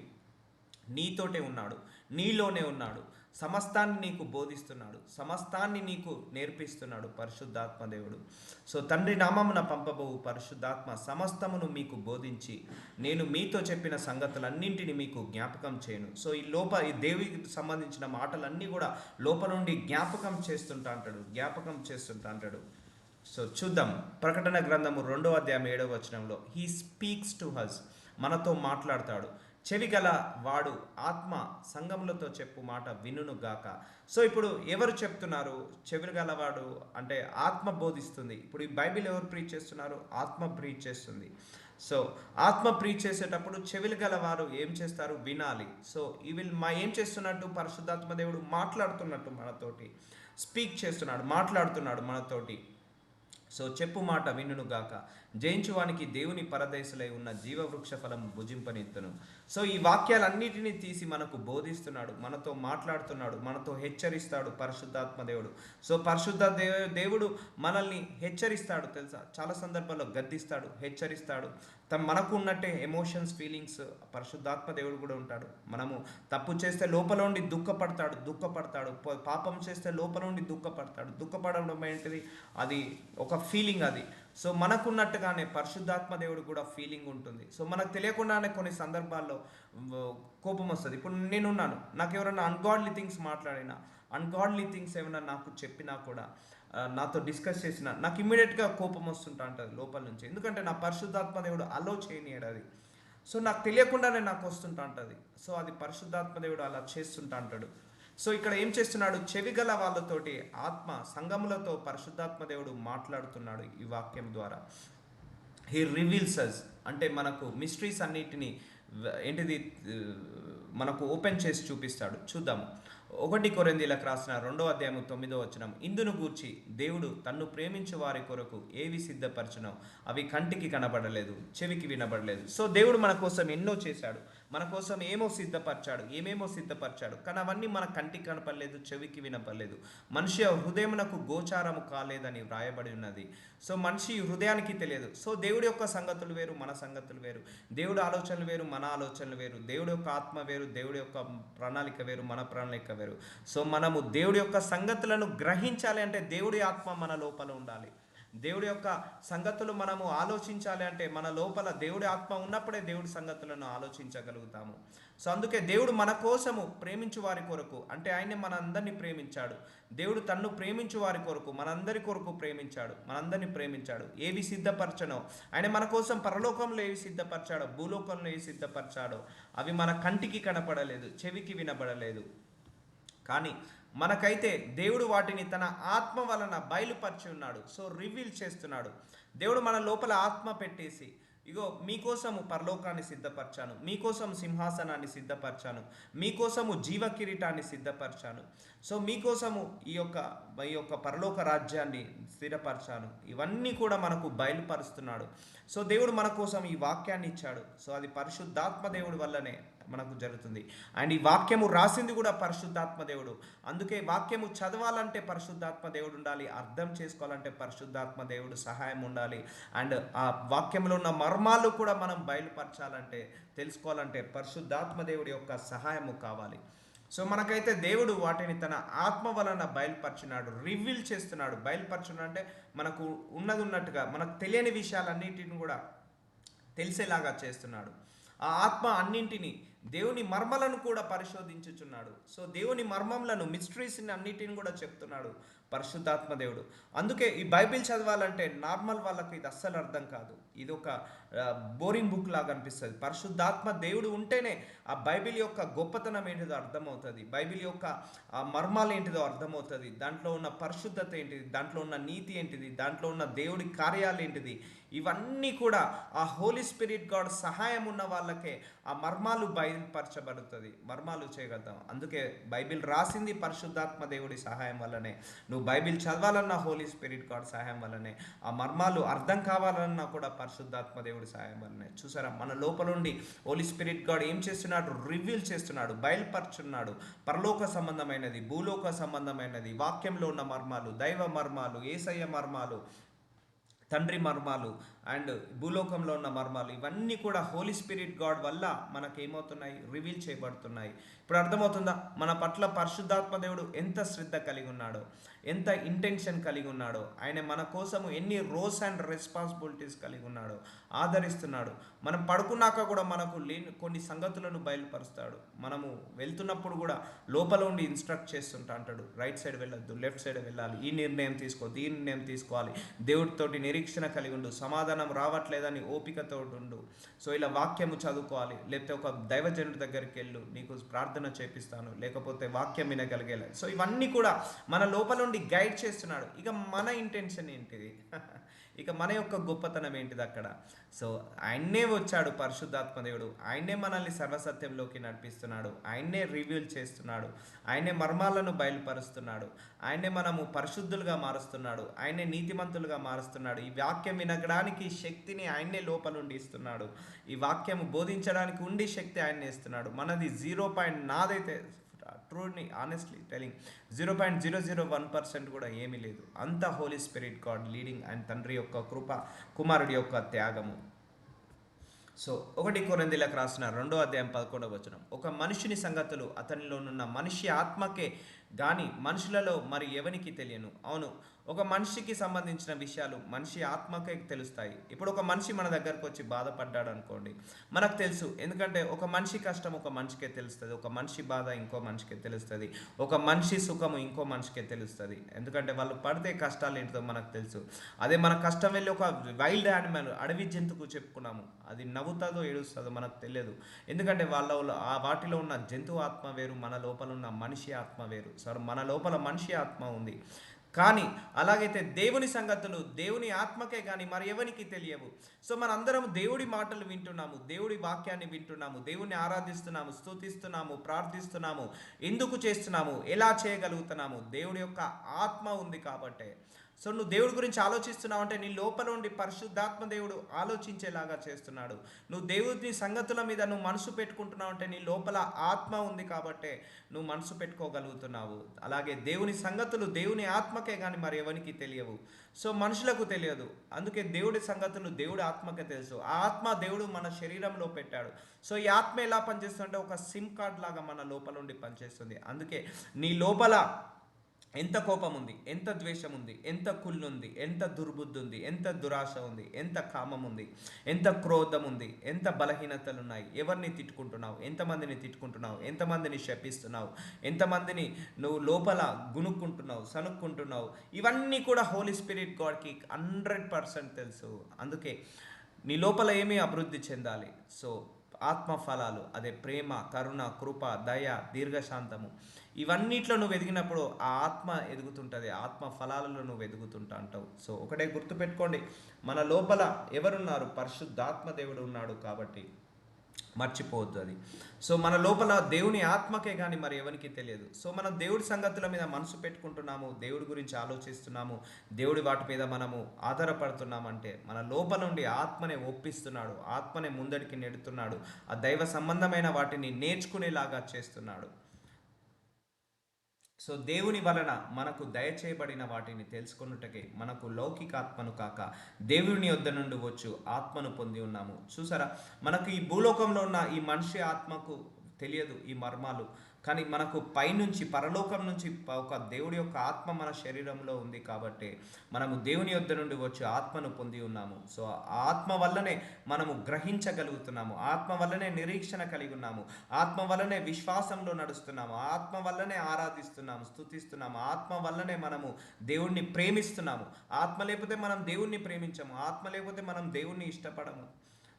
నీతోటే ఉన్నాడు, నీలోనే ఉన్నాడు, సమస్తాన్ని నీకు బోధిస్తున్నాడు, సమస్తాన్ని నీకు నేర్పిస్తున్నాడు పరిశుద్ధాత్మ దేవుడు. సో తండ్రి నామమున పంపబోవు పరిశుద్ధాత్మ సమస్తమును మీకు బోధించి నేను మీతో చెప్పిన సంగతులన్నింటినీ మీకు జ్ఞాపకం చేయను. సో ఈ దేవుడికి సంబంధించిన మాటలన్నీ కూడా లోపల నుండి జ్ఞాపకం చేస్తుంటా అంటాడు. సో చూద్దాం. ప్రకటన గ్రంథము 2వ అధ్యాయం 7వ వచనంలో హీ స్పీక్స్ టు హస్, మనతో మాట్లాడతాడు. చెవి గల వాడు ఆత్మ సంఘములతో చెప్పు మాట వినును గాక. సో ఇప్పుడు ఎవరు చెప్తున్నారు? చెవి గలవాడు అంటే ఆత్మ బోధిస్తుంది. ఇప్పుడు ఈ బైబిల్ ఎవరు ప్రీచ్ చేస్తున్నారు? ఆత్మ ప్రీచ్ చేస్తుంది. సో ఆత్మ ప్రీచ్ చేసేటప్పుడు చెవిలు గలవారు ఏం చేస్తారు? వినాలి. సో ఈ ఏం చేస్తున్నట్టు? పరిశుద్ధాత్మ దేవుడు మాట్లాడుతున్నట్టు మనతోటి స్పీక్ చేస్తున్నాడు, మాట్లాడుతున్నాడు మనతోటి. సో చెప్పు మాట వినును గాక, జయించువానికి దేవుని పరదేశులై ఉన్న జీవవృక్ష ఫలం భుజింపనిత్తును. సో ఈ వాక్యాలన్నిటినీ తీసి మనకు బోధిస్తున్నాడు, మనతో మాట్లాడుతున్నాడు, మనతో హెచ్చరిస్తాడు పరిశుద్ధాత్మ దేవుడు. సో దేవుడు మనల్ని హెచ్చరిస్తాడు తెలుసా, చాలా సందర్భాల్లో గద్దిస్తాడు, హెచ్చరిస్తాడు. మనకు ఉన్నట్టే ఎమోషన్స్, ఫీలింగ్స్ పరిశుద్ధాత్మ దేవుడు కూడా ఉంటాడు. మనము తప్పు చేస్తే లోపల ఉండి దుఃఖపడతాడు. పాపం చేస్తే లోపల ఉండి దుఃఖపడడం ఏంటిది, అది ఒక ఫీలింగ్ అది. సో మనకున్నట్టుగానే పరిశుద్ధాత్మ దేవుడు కూడా ఫీలింగ్ ఉంటుంది. సో మనకు తెలియకుండానే కొన్ని సందర్భాల్లో కోపం వస్తుంది. ఇప్పుడు నేనున్నాను, నాకు ఎవరైనా అన్గాడ్లీ థింగ్స్ మాట్లాడినా, అన్గాడ్లీ థింగ్స్ ఏమైనా నాకు చెప్పినా కూడా, నాతో డిస్కస్ చేసినా, నాకు ఇమ్మీడియట్గా కోపం వస్తుంటా ఉంటుంది లోపల నుంచి. ఎందుకంటే నా పరిశుద్ధాత్మ దేవుడు అలో చేయనీయడు అది. సో నాకు తెలియకుండానే నాకు వస్తుంటా ఉంటుంది. సో అది పరిశుద్ధాత్మ దేవుడు అలా చేస్తుంటా అంటాడు. సో ఇక్కడ ఏం చేస్తున్నాడు, చెవిగల వాళ్ళతోటి ఆత్మ సంగములతో పరిశుద్ధాత్మ దేవుడు మాట్లాడుతున్నాడు ఈ వాక్యం ద్వారా. హీ రివీల్స్ అస్, అంటే మనకు మిస్టరీస్ అన్నిటినీ ఏంటిది మనకు ఓపెన్ చేసి చూపిస్తాడు. చూద్దాము. 1 కొరింథీయులకు రాసిన 2:9 ఇందును గూర్చి దేవుడు తన్ను ప్రేమించే వారి కొరకు ఏవి సిద్ధపరచునో అవి కంటికి కనబడలేదు, చెవికి వినబడలేదు. సో దేవుడు మన కోసం ఎన్నో చేశాడు, మన కోసం ఏమేమో సిద్ధపరిచాడు, కానీ అవన్నీ మన కంటికి కనపడలేదు, చెవికి వినపడలేదు, మనిషి హృదయమునకు గోచారము కాలేదని వ్రాయబడి ఉన్నది. సో మనిషి హృదయానికి తెలియదు. సో దేవుడి యొక్క సంగతులు వేరు, మన సంగతులు వేరు. దేవుడి ఆలోచనలు వేరు, మన ఆలోచనలు వేరు. దేవుడి యొక్క ఆత్మ వేరు, దేవుడి యొక్క ప్రణాళిక వేరు, మన ప్రణాళిక వేరు. సో మనము దేవుడి యొక్క సంగతులను గ్రహించాలి అంటే దేవుడి ఆత్మ మన లోపల ఉండాలి. దేవుడి యొక్క సంగతులు మనము ఆలోచించాలి అంటే మన లోపల దేవుడి ఆత్మ ఉన్నప్పుడే దేవుడి సంగతులను ఆలోచించగలుగుతాము. సో అందుకే దేవుడు మన కోసము ప్రేమించు వారి కొరకు, అంటే ఆయన మనందరినీ ప్రేమించాడు. దేవుడు తన్ను ప్రేమించు వారి కొరకు మనందరి కొరకు మనందరినీ ప్రేమించాడు. ఏవి సిద్ధపరచనో, ఆయన మన కోసం పరలోకంలో ఏవి సిద్ధపరచాడో, భూలోకంలో ఏవి సిద్ధపరచాడో అవి మన కంటికి కనపడలేదు, చెవికి వినబడలేదు. కానీ మనకైతే దేవుడు వాటిని తన ఆత్మ వలన బయలుపరిచి ఉన్నాడు. సో రివీల్ చేస్తున్నాడు. దేవుడు మన లోపల ఆత్మ పెట్టేసి, ఇగో మీకోసము పరలోకాన్ని సిద్ధపరచాను, మీకోసం సింహాసనాన్ని సిద్ధపరచాను, మీకోసము జీవ కిరీటాన్ని సిద్ధపరచాను, సో మీకోసము ఈ యొక్క పరలోక రాజ్యాన్ని స్థిరపరచాను. ఇవన్నీ కూడా మనకు బయలుపరుస్తున్నాడు. సో దేవుడు మన కోసం ఈ వాక్యాన్ని ఇచ్చాడు. సో అది పరిశుద్ధాత్మ దేవుడి వల్లనే మనకు జరుగుతుంది. అండ్ ఈ వాక్యము రాసింది కూడా పరిశుద్ధాత్మ దేవుడు. అందుకే వాక్యము చదవాలంటే పరిశుద్ధాత్మ దేవుడు ఉండాలి, అర్థం చేసుకోవాలంటే పరిశుద్ధాత్మ దేవుడు సహాయం ఉండాలి. అండ్ ఆ వాక్యంలో ఉన్న మర్మాలు కూడా మనం బయలుపరచాలంటే, తెలుసుకోవాలంటే పరిశుద్ధాత్మ దేవుడి యొక్క సహాయము కావాలి. సో మనకైతే దేవుడు వాటిని తన ఆత్మ వలన బయలుపరిచినాడు, రివీల్ చేస్తున్నాడు. బయలుపరచున్నాడు అంటే మనకు ఉన్నట్టుగా మనకు తెలియని విషయాలన్నిటిని కూడా తెలిసేలాగా చేస్తున్నాడు. ఆ ఆత్మ అన్నింటినీ, దేవుని మర్మలను కూడా పరిశోధించుచున్నాడు. సో దేవుని మర్మములను, మిస్టరీస్ని అన్నిటిని కూడా చెప్తున్నాడు పరిశుద్ధాత్మ దేవుడు. అందుకే ఈ బైబిల్ చదవాలంటే నార్మల్ వాళ్ళకి ఇది అస్సలు అర్థం కాదు. ఇది ఒక బోరింగ్ బుక్ లాగా అనిపిస్తుంది. పరిశుద్ధాత్మ దేవుడు ఉంటేనే ఆ బైబిల్ యొక్క గొప్పతనం ఏంటిదో అర్థమవుతుంది, బైబిల్ యొక్క మర్మాలు ఏంటిదో అర్థమవుతుంది, దాంట్లో ఉన్న పరిశుద్ధత ఏంటిది, దాంట్లో ఉన్న నీతి ఏంటిది, దాంట్లో ఉన్న దేవుడి కార్యాలు ఏంటిది, ఇవన్నీ కూడా ఆ హోలీ స్పిరిట్ గాడ్ సహాయం ఉన్న వాళ్ళకే ఆ మర్మాలు బయలుపరచబడుతుంది, మర్మాలు చేయగలుగుతాం. అందుకే బైబిల్ రాసింది పరిశుద్ధాత్మ దేవుడి సహాయం వల్లనే. నువ్వు బైబిల్ చదవాలన్నా హోలీ స్పిరిట్ గాడ్ సహాయం వల్లనే, ఆ మర్మాలు అర్థం కావాలన్నా కూడా పరిశుద్ధాత్మ దేవుడి సహాయం వల్లనే. చూసారా, మన లోపల ఉండి హోలీ స్పిరిట్ గాడ్ ఏం చేస్తున్నాడు, రివీల్ చేస్తున్నాడు, బయలుపరుచున్నాడు. పరలోక సంబంధమైనది, భూలోక సంబంధమైనది, వాక్యంలో ఉన్న మర్మాలు, దైవ మర్మాలు, యేసయ్య మర్మాలు, తండ్రి మర్మాలు అండ్ భూలోకంలో ఉన్న మర్మాలు, ఇవన్నీ కూడా హోలీ స్పిరిట్ గాడ్ వల్ల మనకేమవుతున్నాయి, రివీల్ చేయబడుతున్నాయి. ఇప్పుడు అర్థమవుతుందా మన పట్ల పరిశుద్ధాత్మ దేవుడు ఎంత శ్రద్ధ కలిగి ఉన్నాడో, ఎంత ఇంటెన్షన్ కలిగి ఉన్నాడో, ఆయన మన కోసము ఎన్ని రోల్స్ అండ్ రెస్పాన్సిబిలిటీస్ కలిగి ఉన్నాడో, ఆదరిస్తున్నాడు. మనం పడుకున్నాక కూడా మనకు లేని కొన్ని సంగతులను బయలుపరుస్తాడు. మనము వెళ్తున్నప్పుడు కూడా లోపల ఉండి ఇన్స్ట్రక్ట్ చేస్తుంటా అంటాడు, రైట్ సైడ్ వెళ్ళొద్దు, లెఫ్ట్ సైడ్ వెళ్ళాలి, ఈ నిర్ణయం తీసుకో, ఈ నిర్ణయం తీసుకోవాలి, దేవుడితోటి నిరీక్షణ కలిగి ఉండు. సమాధానం రావట్లేదని ఓపికతో ఉండు. సో ఇలా వాక్యము చదువుకోవాలి, లేకపోతే ఒక దైవజనుడి దగ్గరికి వెళ్ళు, నీకు ప్రార్థన చేపిస్తాను, లేకపోతే వాక్యం వినగలిగేలా. సో ఇవన్నీ కూడా మన లోపల నుండి గైడ్ చేస్తున్నాడు. ఇక మన ఇంటెన్షన్ ఏంటిది? ఇక మన యొక్క గొప్పతనం ఏంటిది అక్కడ? సో ఆయన్నే వచ్చాడు పరిశుద్ధాత్మ దేవుడు, ఆయన్నే మనల్ని సర్వసత్యంలోకి నడిపిస్తున్నాడు, ఆయన్నే రివీల్ చేస్తున్నాడు, ఆయనే మర్మాలను బయలుపరుస్తున్నాడు, ఆయనే మనము పరిశుద్ధులుగా మారుస్తున్నాడు, ఆయనే నీతిమంతులుగా మారుస్తున్నాడు. ఈ వాక్యం వినగడానికి శక్తిని ఆయన్నే లోపలుండి ఇస్తున్నాడు. ఈ వాక్యం బోధించడానికి ఉండి శక్తి ఆయన్నే ఇస్తున్నాడు. మనది 0. నాదైతే ట్రూని ఆనెస్ట్లీ టెలింగ్ 0.001% కూడా ఏమీ లేదు. అంత holy spirit God leading and తండ్రి యొక్క కృప, కుమారుడి యొక్క త్యాగము. సో 1 కొరింథీయులకు రాసిన 2:11 ఒక మనుషుని సంగతులు అతనిలోనున్న మనిషి ఆత్మకే గాని మనుషులలో మరి ఎవనికి తెలియను. అవును, ఒక మనిషికి సంబంధించిన విషయాలు మనిషి ఆత్మకే తెలుస్తాయి. ఇప్పుడు ఒక మనిషి మన దగ్గరకు వచ్చి బాధపడ్డాడు అనుకోండి, మనకు తెలుసు. ఎందుకంటే ఒక మనిషి కష్టం ఒక మనిషికే తెలుస్తుంది, ఒక మనిషి బాధ ఇంకో మనిషికే తెలుస్తుంది, ఒక మనిషి సుఖము ఇంకో మనిషికే తెలుస్తుంది. ఎందుకంటే వాళ్ళు పడితే కష్టాలు ఏంటో మనకు తెలుసు. అదే మన కష్టం వెళ్ళి ఒక వైల్డ్ యానిమల్, అడవి జంతువుకు చెప్పుకున్నాము, అది నవ్వుతుందో ఏడుస్తుందో మనకు తెలియదు. ఎందుకంటే వాటిలో ఉన్న జంతువు ఆత్మ వేరు, మన లోపల ఉన్న మనిషి ఆత్మ వేరు. సరే, మన లోపల మనిషి ఆత్మ ఉంది. కానీ అలాగైతే దేవుని సంగతులు దేవుని ఆత్మకే కానీ మరి ఎవరికి తెలియవు. సో మనందరం దేవుడి మాటలు వింటున్నాము, దేవుడి వాక్యాన్ని వింటున్నాము, దేవుని ఆరాధిస్తున్నాము, స్తుతిస్తున్నాము, ప్రార్థిస్తున్నాము. ఎందుకు చేస్తున్నాము, ఎలా చేయగలుగుతున్నాము? దేవుడి యొక్క ఆత్మ ఉంది కాబట్టే. సో నువ్వు దేవుడి గురించి ఆలోచిస్తున్నావు అంటే నీ లోపల ఉండి పరిశుద్ధాత్మ దేవుడు ఆలోచించేలాగా చేస్తున్నాడు. నువ్వు దేవుని సంగతుల మీద నువ్వు మనసు పెట్టుకుంటున్నావు అంటే నీ లోపల ఆత్మ ఉంది కాబట్టే నువ్వు మనసు పెట్టుకోగలుగుతున్నావు. అలాగే దేవుని సంగతులు దేవుని ఆత్మకే కానీ మరి ఎవరికి తెలియవు. సో మనుషులకు తెలియదు. అందుకే దేవుడి సంగతులు దేవుడి ఆత్మకే తెలుసు. ఆ ఆత్మ దేవుడు మన శరీరంలో పెట్టాడు. సో ఈ ఆత్మ ఎలా పనిచేస్తుందంటే ఒక సిమ్ కార్డ్ లాగా మన లోపల ఉండి పనిచేస్తుంది. అందుకే నీ లోపల ఎంత కోపం ఉంది, ఎంత ద్వేషం ఉంది, ఎంత కుళ్ళు ఉంది, ఎంత దుర్బుద్ధి ఉంది, ఎంత దురాశ ఉంది, ఎంత కామం ఉంది, ఎంత క్రోధం ఉంది, ఎంత బలహీనతలు ఉన్నాయి, ఎవరిని తిట్టుకుంటున్నావు, ఎంతమందిని తిట్టుకుంటున్నావు, ఎంతమందిని శపిస్తున్నావు, ఎంతమందిని నువ్వు లోపల గునుక్కుంటున్నావు, సనుక్కుంటున్నావు, ఇవన్నీ కూడా హోలీ స్పిరిట్ గాడ్కి 100% తెలుసు. అందుకే నీ లోపల ఏమీ అభివృద్ధి చెందాలి. సో ఆత్మ ఫలాలు, అదే ప్రేమ, కరుణ, కృప, దయ, దీర్ఘశాంతము, ఇవన్నిట్లో నువ్వు ఎదిగినప్పుడు ఆ ఆత్మ ఎదుగుతుంటుంది, ఆత్మ ఫలాలలో నువ్వు ఎదుగుతుంటా అంటావు. సో ఒకటే గుర్తుపెట్టుకోండి, మన లోపల ఎవరున్నారు? పరిశుద్ధాత్మ దేవుడు ఉన్నాడు కాబట్టి మర్చిపోవద్దు అది. సో మన లోపల దేవుని ఆత్మకే కానీ మరి ఎవరికి తెలియదు. సో మనం దేవుడి సంగతుల మీద మనసు పెట్టుకుంటున్నాము, దేవుడి గురించి ఆలోచిస్తున్నాము, దేవుడి వాటి మీద మనము ఆధారపడుతున్నామంటే మన లోపల నుండి ఆత్మనే ఒప్పిస్తున్నాడు, ఆత్మనే ముందడికి నెడుతున్నాడు, ఆ దైవ సంబంధమైన వాటిని నేర్చుకునేలాగా చేస్తున్నాడు. సో దేవుని వలన మనకు దయచేయబడిన వాటిని తెలుసుకొనుటకే మనకు లౌకిక ఆత్మను కాక దేవుని యొద్ద నుండి వచ్చు ఆత్మను పొంది ఉన్నాము. చూసారా, మనకు ఈ భూలోకంలో ఉన్న ఈ మనిషి ఆత్మకు తెలియదు ఈ మర్మాలు, కానీ మనకు పైనుంచి పరలోకం నుంచి ఒక దేవుడి యొక్క ఆత్మ మన శరీరంలో ఉంది కాబట్టి మనము దేవుని యొద్ద నుండి వచ్చి ఆత్మను పొంది ఉన్నాము. సో ఆ ఆత్మ వల్లనే మనము గ్రహించగలుగుతున్నాము, ఆత్మ వల్లనే నిరీక్షణ కలిగి ఉన్నాము, ఆత్మ వల్లనే విశ్వాసంలో నడుస్తున్నాము, ఆత్మ వల్లనే ఆరాధిస్తున్నాము, స్తుతిస్తున్నాము, ఆత్మ వల్లనే మనము దేవుణ్ణి ప్రేమిస్తున్నాము. ఆత్మ లేకపోతే మనం దేవుణ్ణి ప్రేమించము, ఆత్మ లేకపోతే మనం దేవుణ్ణి ఇష్టపడము.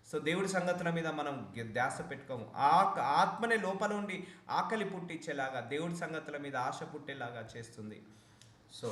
సో దేవుడి సంగతుల మీద మనం ధ్యాస పెట్టుకోము. ఆత్మనే లోపల ఉండి ఆకలి పుట్టించేలాగా దేవుడి సంగతుల మీద ఆశ పుట్టేలాగా చేస్తుంది. సో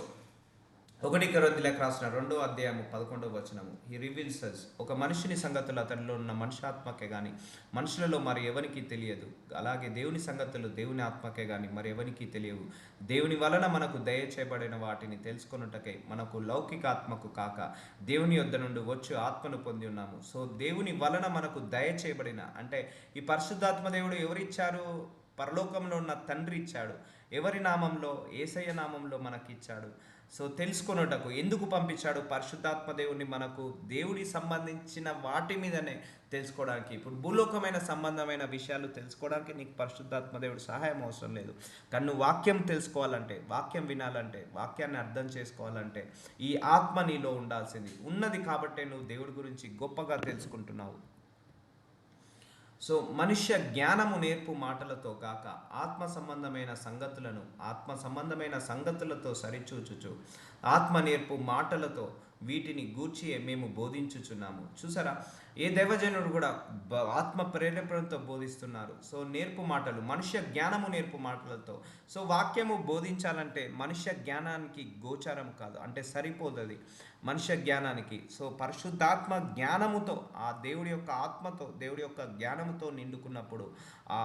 1 కొరింథీయులకు రాసిన 2:11 హీ రివీల్స్ అస్, ఒక మనిషిని సంగతులు అతనిలో ఉన్న మనుష్యాత్మకే కానీ మనుషులలో మరి ఎవరికి తెలియదు. అలాగే దేవుని సంగతులు దేవుని ఆత్మకే కానీ మరి ఎవరికి తెలియవు. దేవుని వలన మనకు దయచేయబడిన వాటిని తెలుసుకొనుటకై మనకు లౌకిక ఆత్మకు కాక దేవుని యొద్ద నుండి వచ్చి ఆత్మను పొంది ఉన్నాము. సో దేవుని వలన మనకు దయచేయబడిన అంటే ఈ పరిశుద్ధాత్మ దేవుడు ఎవరిచ్చారు? పరలోకంలో ఉన్న తండ్రి ఇచ్చాడు. ఎవరి నామంలో? యేసయ్య నామంలో మనకి ఇచ్చాడు. సో తెలుసుకొనుటకు ఎందుకు పంపించాడు పరిశుద్ధాత్మ దేవుడిని? మనకు దేవుడి సంబంధించిన వాటి మీదనే తెలుసుకోవడానికి. ఇప్పుడు భూలోకమైన సంబంధమైన విషయాలు తెలుసుకోవడానికి నీకు పరిశుద్ధాత్మ దేవుడు సహాయం అవసరం లేదు. కానీ నువ్వు వాక్యం తెలుసుకోవాలంటే, వాక్యం వినాలంటే, వాక్యాన్ని అర్థం చేసుకోవాలంటే ఈ ఆత్మ నీలో ఉండాల్సింది ఉన్నది కాబట్టే నువ్వు దేవుడి గురించి గొప్పగా తెలుసుకుంటున్నావు. సో మనుష్య జ్ఞానము నేర్పు మాటలతో కాక ఆత్మ సంబంధమైన సంగతులతో సరిచూచుచు ఆత్మ నేర్పు మాటలతో వీటిని గూర్చి మేము బోధించుచున్నాము. చూసారా, ఏ దైవజనుడు కూడా ఆత్మ ప్రేరేపణతో బోధిస్తున్నారు. సో నేర్పు మాటలు, మనుష్య జ్ఞానము నేర్పు మాటలతో. సో వాక్యము బోధించాలంటే మనుష్య జ్ఞానానికి గోచారం కాదు, అంటే సరిపోతుంది మనుష్య జ్ఞానానికి. సో పరిశుద్ధాత్మ జ్ఞానముతో, ఆ దేవుడి యొక్క ఆత్మతో, దేవుడి యొక్క జ్ఞానముతో నిండుకున్నప్పుడు ఆ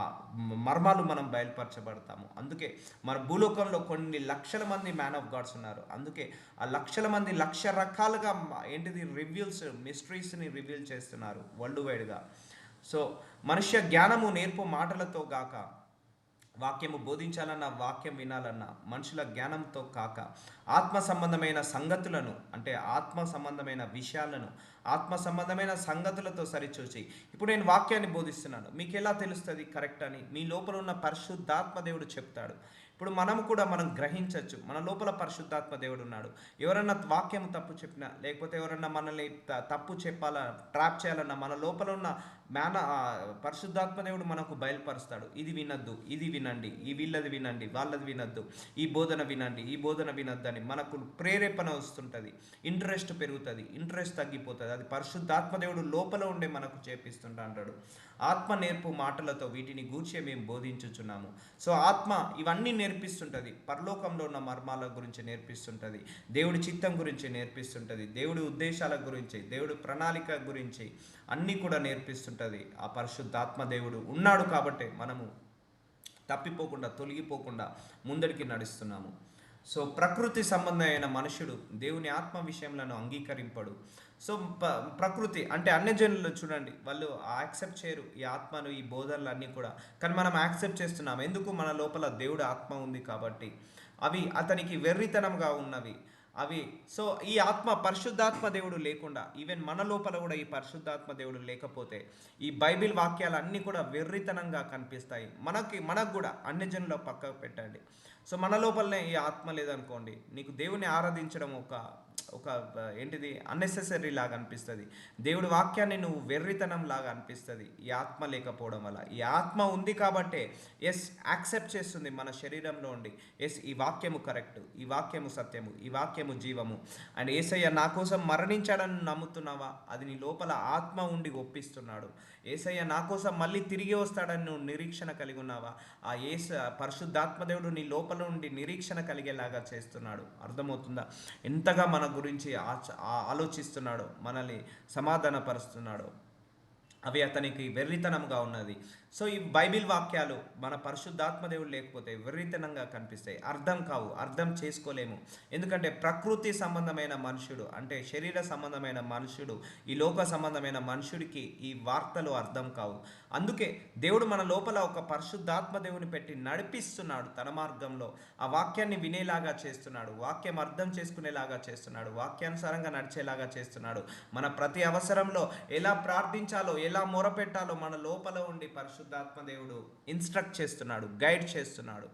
మర్మాలు మనం బయలుపరచబడతాము. అందుకే మన భూలోకంలో కొన్ని లక్షల మంది మ్యాన్ ఆఫ్ గాడ్స్ ఉన్నారు. అందుకే ఆ లక్షల మంది లక్ష రకాలుగా ఏంటిది మిస్టరీస్ని రివీల్ చేస్తున్నారు వరల్డ్ వైడ్గా. సో మనుష్య జ్ఞానము నేర్పు మాటలతో గాక, వాక్యము బోధించాలన్నా, వాక్యం వినాలన్నా మనుషుల జ్ఞానంతో కాక ఆత్మ సంబంధమైన సంగతులను, అంటే ఆత్మ సంబంధమైన విషయాలను ఆత్మ సంబంధమైన సంగతులతో సరిచూచి. ఇప్పుడు నేను వాక్యాన్ని బోధిస్తున్నాను, మీకు ఎలా తెలుస్తుంది కరెక్ట్ అని? మీ లోపల ఉన్న పరిశుద్ధాత్మ దేవుడు చెప్తాడు. ఇప్పుడు మనం గ్రహించవచ్చు, మన లోపల పరిశుద్ధాత్మ దేవుడు ఉన్నాడు. ఎవరన్నా వాక్యం తప్పు చెప్పినా, లేకపోతే ఎవరన్నా మనల్ని తప్పు చెప్పాలా, ట్రాప్ చేయాలన్నా, మన లోపల ఉన్న పరిశుద్ధాత్మ దేవుడు మనకు బయలుపరుస్తాడు. ఇది వినద్దు, ఇది వినండి, ఈ వీళ్ళది వినండి, వాళ్ళది వినద్దు, ఈ బోధన వినండి, ఈ బోధన వినద్దు అని మనకు ప్రేరేపణ వస్తుంటుంది. ఇంట్రెస్ట్ పెరుగుతుంది, ఇంట్రెస్ట్ తగ్గిపోతుంది. అది పరిశుద్ధాత్మ దేవుడు లోపల ఉండే మనకు చేపిస్తుంటా అంటాడు. ఆత్మ నేర్పు మాటలతో వీటిని గూర్చి మేము బోధించుచున్నాము. సో ఆత్మ ఇవన్నీ నేర్పిస్తుంటుంది. పరలోకంలో ఉన్న మర్మాల గురించి నేర్పిస్తుంటుంది, దేవుడి చిత్తం గురించి నేర్పిస్తుంటుంది, దేవుడి ఉద్దేశాల గురించి, దేవుడి ప్రణాళిక గురించి అన్నీ కూడా నేర్పిస్తుంటుంది. ఆ పరిశుద్ధాత్మ దేవుడు ఉన్నాడు కాబట్టి మనము తప్పిపోకుండా, తొలగిపోకుండా ముందడికి నడుస్తున్నాము. సో ప్రకృతి సంబంధమైన మనుషుడు దేవుని ఆత్మ విషయంలో అంగీకరింపడు. సో ప్రకృతి అంటే అన్యజనులు చూడండి, వాళ్ళు యాక్సెప్ట్ చేయరు ఈ ఆత్మను, ఈ బోధనలు అన్నీ కూడా. కానీ మనం యాక్సెప్ట్ చేస్తున్నాం, ఎందుకు? మన లోపల దేవుడు ఆత్మ ఉంది కాబట్టి. అవి అతనికి వెర్రితనంగా ఉన్నవి అవి. సో ఈ ఆత్మ, పరిశుద్ధాత్మ దేవుడు లేకుండా, ఈవెన్ మన లోపల కూడా ఈ పరిశుద్ధాత్మ దేవుడు లేకపోతే ఈ బైబిల్ వాక్యాలు అన్నీ కూడా వెర్రితనంగా కనిపిస్తాయి. మనకు కూడా అన్యజనుల పక్కకు పెట్టండి. సో మన లోపలనే ఈ ఆత్మ లేదనుకోండి, నీకు దేవుని ఆరాధించడం ఒక ఒక ఏంటిది అన్నెసెసరీ లాగా అనిపిస్తుంది. దేవుడి వాక్యాన్ని నువ్వు వెర్రితనం లాగా అనిపిస్తుంది ఈ ఆత్మ లేకపోవడం వల్ల. ఈ ఆత్మ ఉంది కాబట్టే ఎస్ యాక్సెప్ట్ చేస్తుంది మన శరీరంలో ఉండి, ఎస్ ఈ వాక్యము కరెక్ట్, ఈ వాక్యము సత్యము, ఈ వాక్యము జీవము. అండ్ యేసయ్య నా కోసం మరణించాడని నమ్ముతున్నావా? అది నీ లోపల ఆత్మ ఉండి ఒప్పిస్తున్నాడు. యేసయ్య నా కోసం మళ్ళీ తిరిగి వస్తాడని నువ్వు నిరీక్షణ కలిగి ఉన్నావా? ఆ పరిశుద్ధాత్మదేవుడు నీ లోపల ఉండి నిరీక్షణ కలిగేలాగా చేస్తున్నాడు. అర్థమవుతుందా? ఎంతగా మన గురించి ఆలోచిస్తున్నాడు, మనల్ని సమాధానపరుస్తున్నాడు. అవి అతనికి వెర్రితనంగా ఉన్నది. సో ఈ బైబిల్ వాక్యాలు మన పరిశుద్ధాత్మదేవుడు లేకపోతే వెర్రితనంగా కనిపిస్తాయి, అర్థం కావు, అర్థం చేసుకోలేము. ఎందుకంటే ప్రకృతి సంబంధమైన మనుషుడు, అంటే శరీర సంబంధమైన మనుషుడు, ఈ లోక సంబంధమైన మనుషుడికి ఈ వార్తలు అర్థం కావు. అందుకే దేవుడు మన లోపల ఒక పరిశుద్ధాత్మ దేవుని పెట్టి నడిపిస్తున్నాడు తన మార్గంలో. ఆ వాక్యాన్ని వినేలాగా చేస్తున్నాడు, వాక్యం అర్థం చేసుకునేలాగా చేస్తున్నాడు, వాక్యానుసారంగా నడిచేలాగా చేస్తున్నాడు. మన ప్రతి అవసరంలో ఎలా ప్రార్థించాలో, ఎలా మొరపెట్టాలో మన లోపల ఉండి పరిశుద్ధాత్మ దేవుడు ఇన్స్ట్రక్ట్ చేస్తున్నాడు, గైడ్ చేస్తున్నాడు.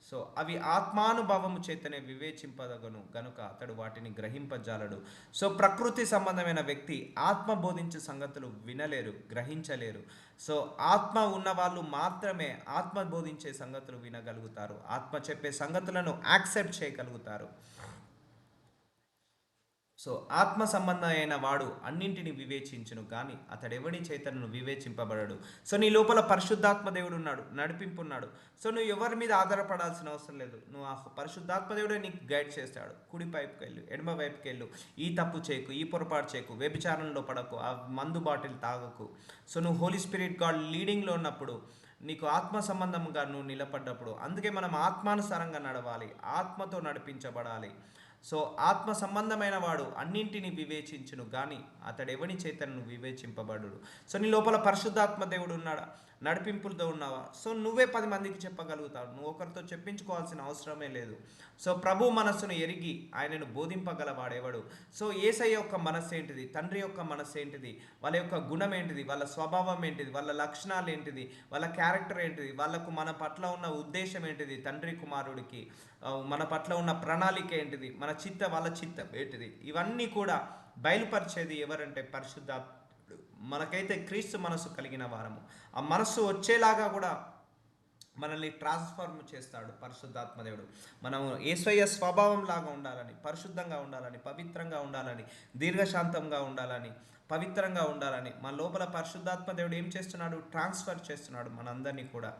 సో అవి ఆత్మానుభవము చేతనే వివేచింపదగను గనుక అతడు వాటిని గ్రహింపజాలడు. సో ప్రకృతి సంబంధమైన వ్యక్తి ఆత్మ బోధించే సంగతులు వినలేరు, గ్రహించలేరు. సో ఆత్మ ఉన్న వాళ్ళు మాత్రమే ఆత్మ బోధించే సంగతులు వినగలుగుతారు, ఆత్మ చెప్పే సంగతులను యాక్సెప్ట్ చేయగలుగుతారు. సో ఆత్మ సంబంధమైన వాడు అన్నింటిని వివేచించును, కానీ అతడెవడి చేతను వివేచింపబడడు. సో నీ లోపల పరిశుద్ధాత్మ దేవుడు ఉన్నాడు, నడిపింపు ఉన్నాడు. సో నువ్వు ఎవరి మీద ఆధారపడాల్సిన అవసరం లేదు. నువ్వు ఆ పరిశుద్ధాత్మ దేవుడే నీకు గైడ్ చేస్తాడు. కుడి వైపుకి వెళ్ళు, ఎడమ వైపుకి వెళ్ళు, ఈ తప్పు చేయకు, ఈ పొరపాటు చేయకు, వ్యభిచారంలో పడకు, ఆ మందు బాటిల్ తాగకు. సో నువ్వు హోలీ స్పిరిట్ గాడ్ లీడింగ్లో ఉన్నప్పుడు, నీకు ఆత్మ సంబంధంగా నువ్వు నిలబడ్డప్పుడు, అందుకే మనం ఆత్మానుసారంగా నడవాలి, ఆత్మతో నడిపించబడాలి. సో ఆత్మ సంబంధమైన వాడు అన్నింటినీ వివేచించును, కానీ అతడెవని చేతను వివేచింపబడు. సో నీ లోపల పరిశుద్ధాత్మ దేవుడు ఉన్నాడా? నడిపింపులతో ఉన్నావా? సో నువ్వే 10 మందికి చెప్పగలుగుతావు, నువ్వు ఒకరితో చెప్పించుకోవాల్సిన అవసరమే లేదు. సో ప్రభు మనస్సును ఎరిగి ఆయనను బోధింపగలవాడేవాడు. సో యేసయ్య యొక్క మనస్సు ఏంటిది, తండ్రి యొక్క మనస్సు ఏంటిది, వాళ్ళ యొక్క గుణం ఏంటిది, వాళ్ళ స్వభావం ఏంటిది, వాళ్ళ లక్షణాలు ఏంటిది, వాళ్ళ క్యారెక్టర్ ఏంటిది, వాళ్ళకు మన పట్ల ఉన్న ఉద్దేశం ఏంటిది, తండ్రి కుమారుడికి మన పట్ల ఉన్న ప్రణాళిక ఏంటిది, వాళ్ళ చిత్తం ఏంటిది, ఇవన్నీ కూడా బయలుపరిచేది ఎవరంటే పరిశుద్ధాత్ముడు. మనకైతే క్రీస్తు మనసు కలిగిన వారము. ఆ మనస్సు వచ్చేలాగా కూడా మనల్ని ట్రాన్స్ఫార్మ్ చేస్తాడు పరిశుద్ధాత్మ దేవుడు. మనము యేసయ్య స్వభావం లాగా ఉండాలని, పరిశుద్ధంగా ఉండాలని, పవిత్రంగా ఉండాలని, దీర్ఘశాంతంగా ఉండాలని, పవిత్రంగా ఉండాలని మన లోపల పరిశుద్ధాత్మ దేవుడు ఏం చేస్తున్నాడు? ట్రాన్స్ఫర్ చేస్తున్నాడు మనందరినీ కూడా.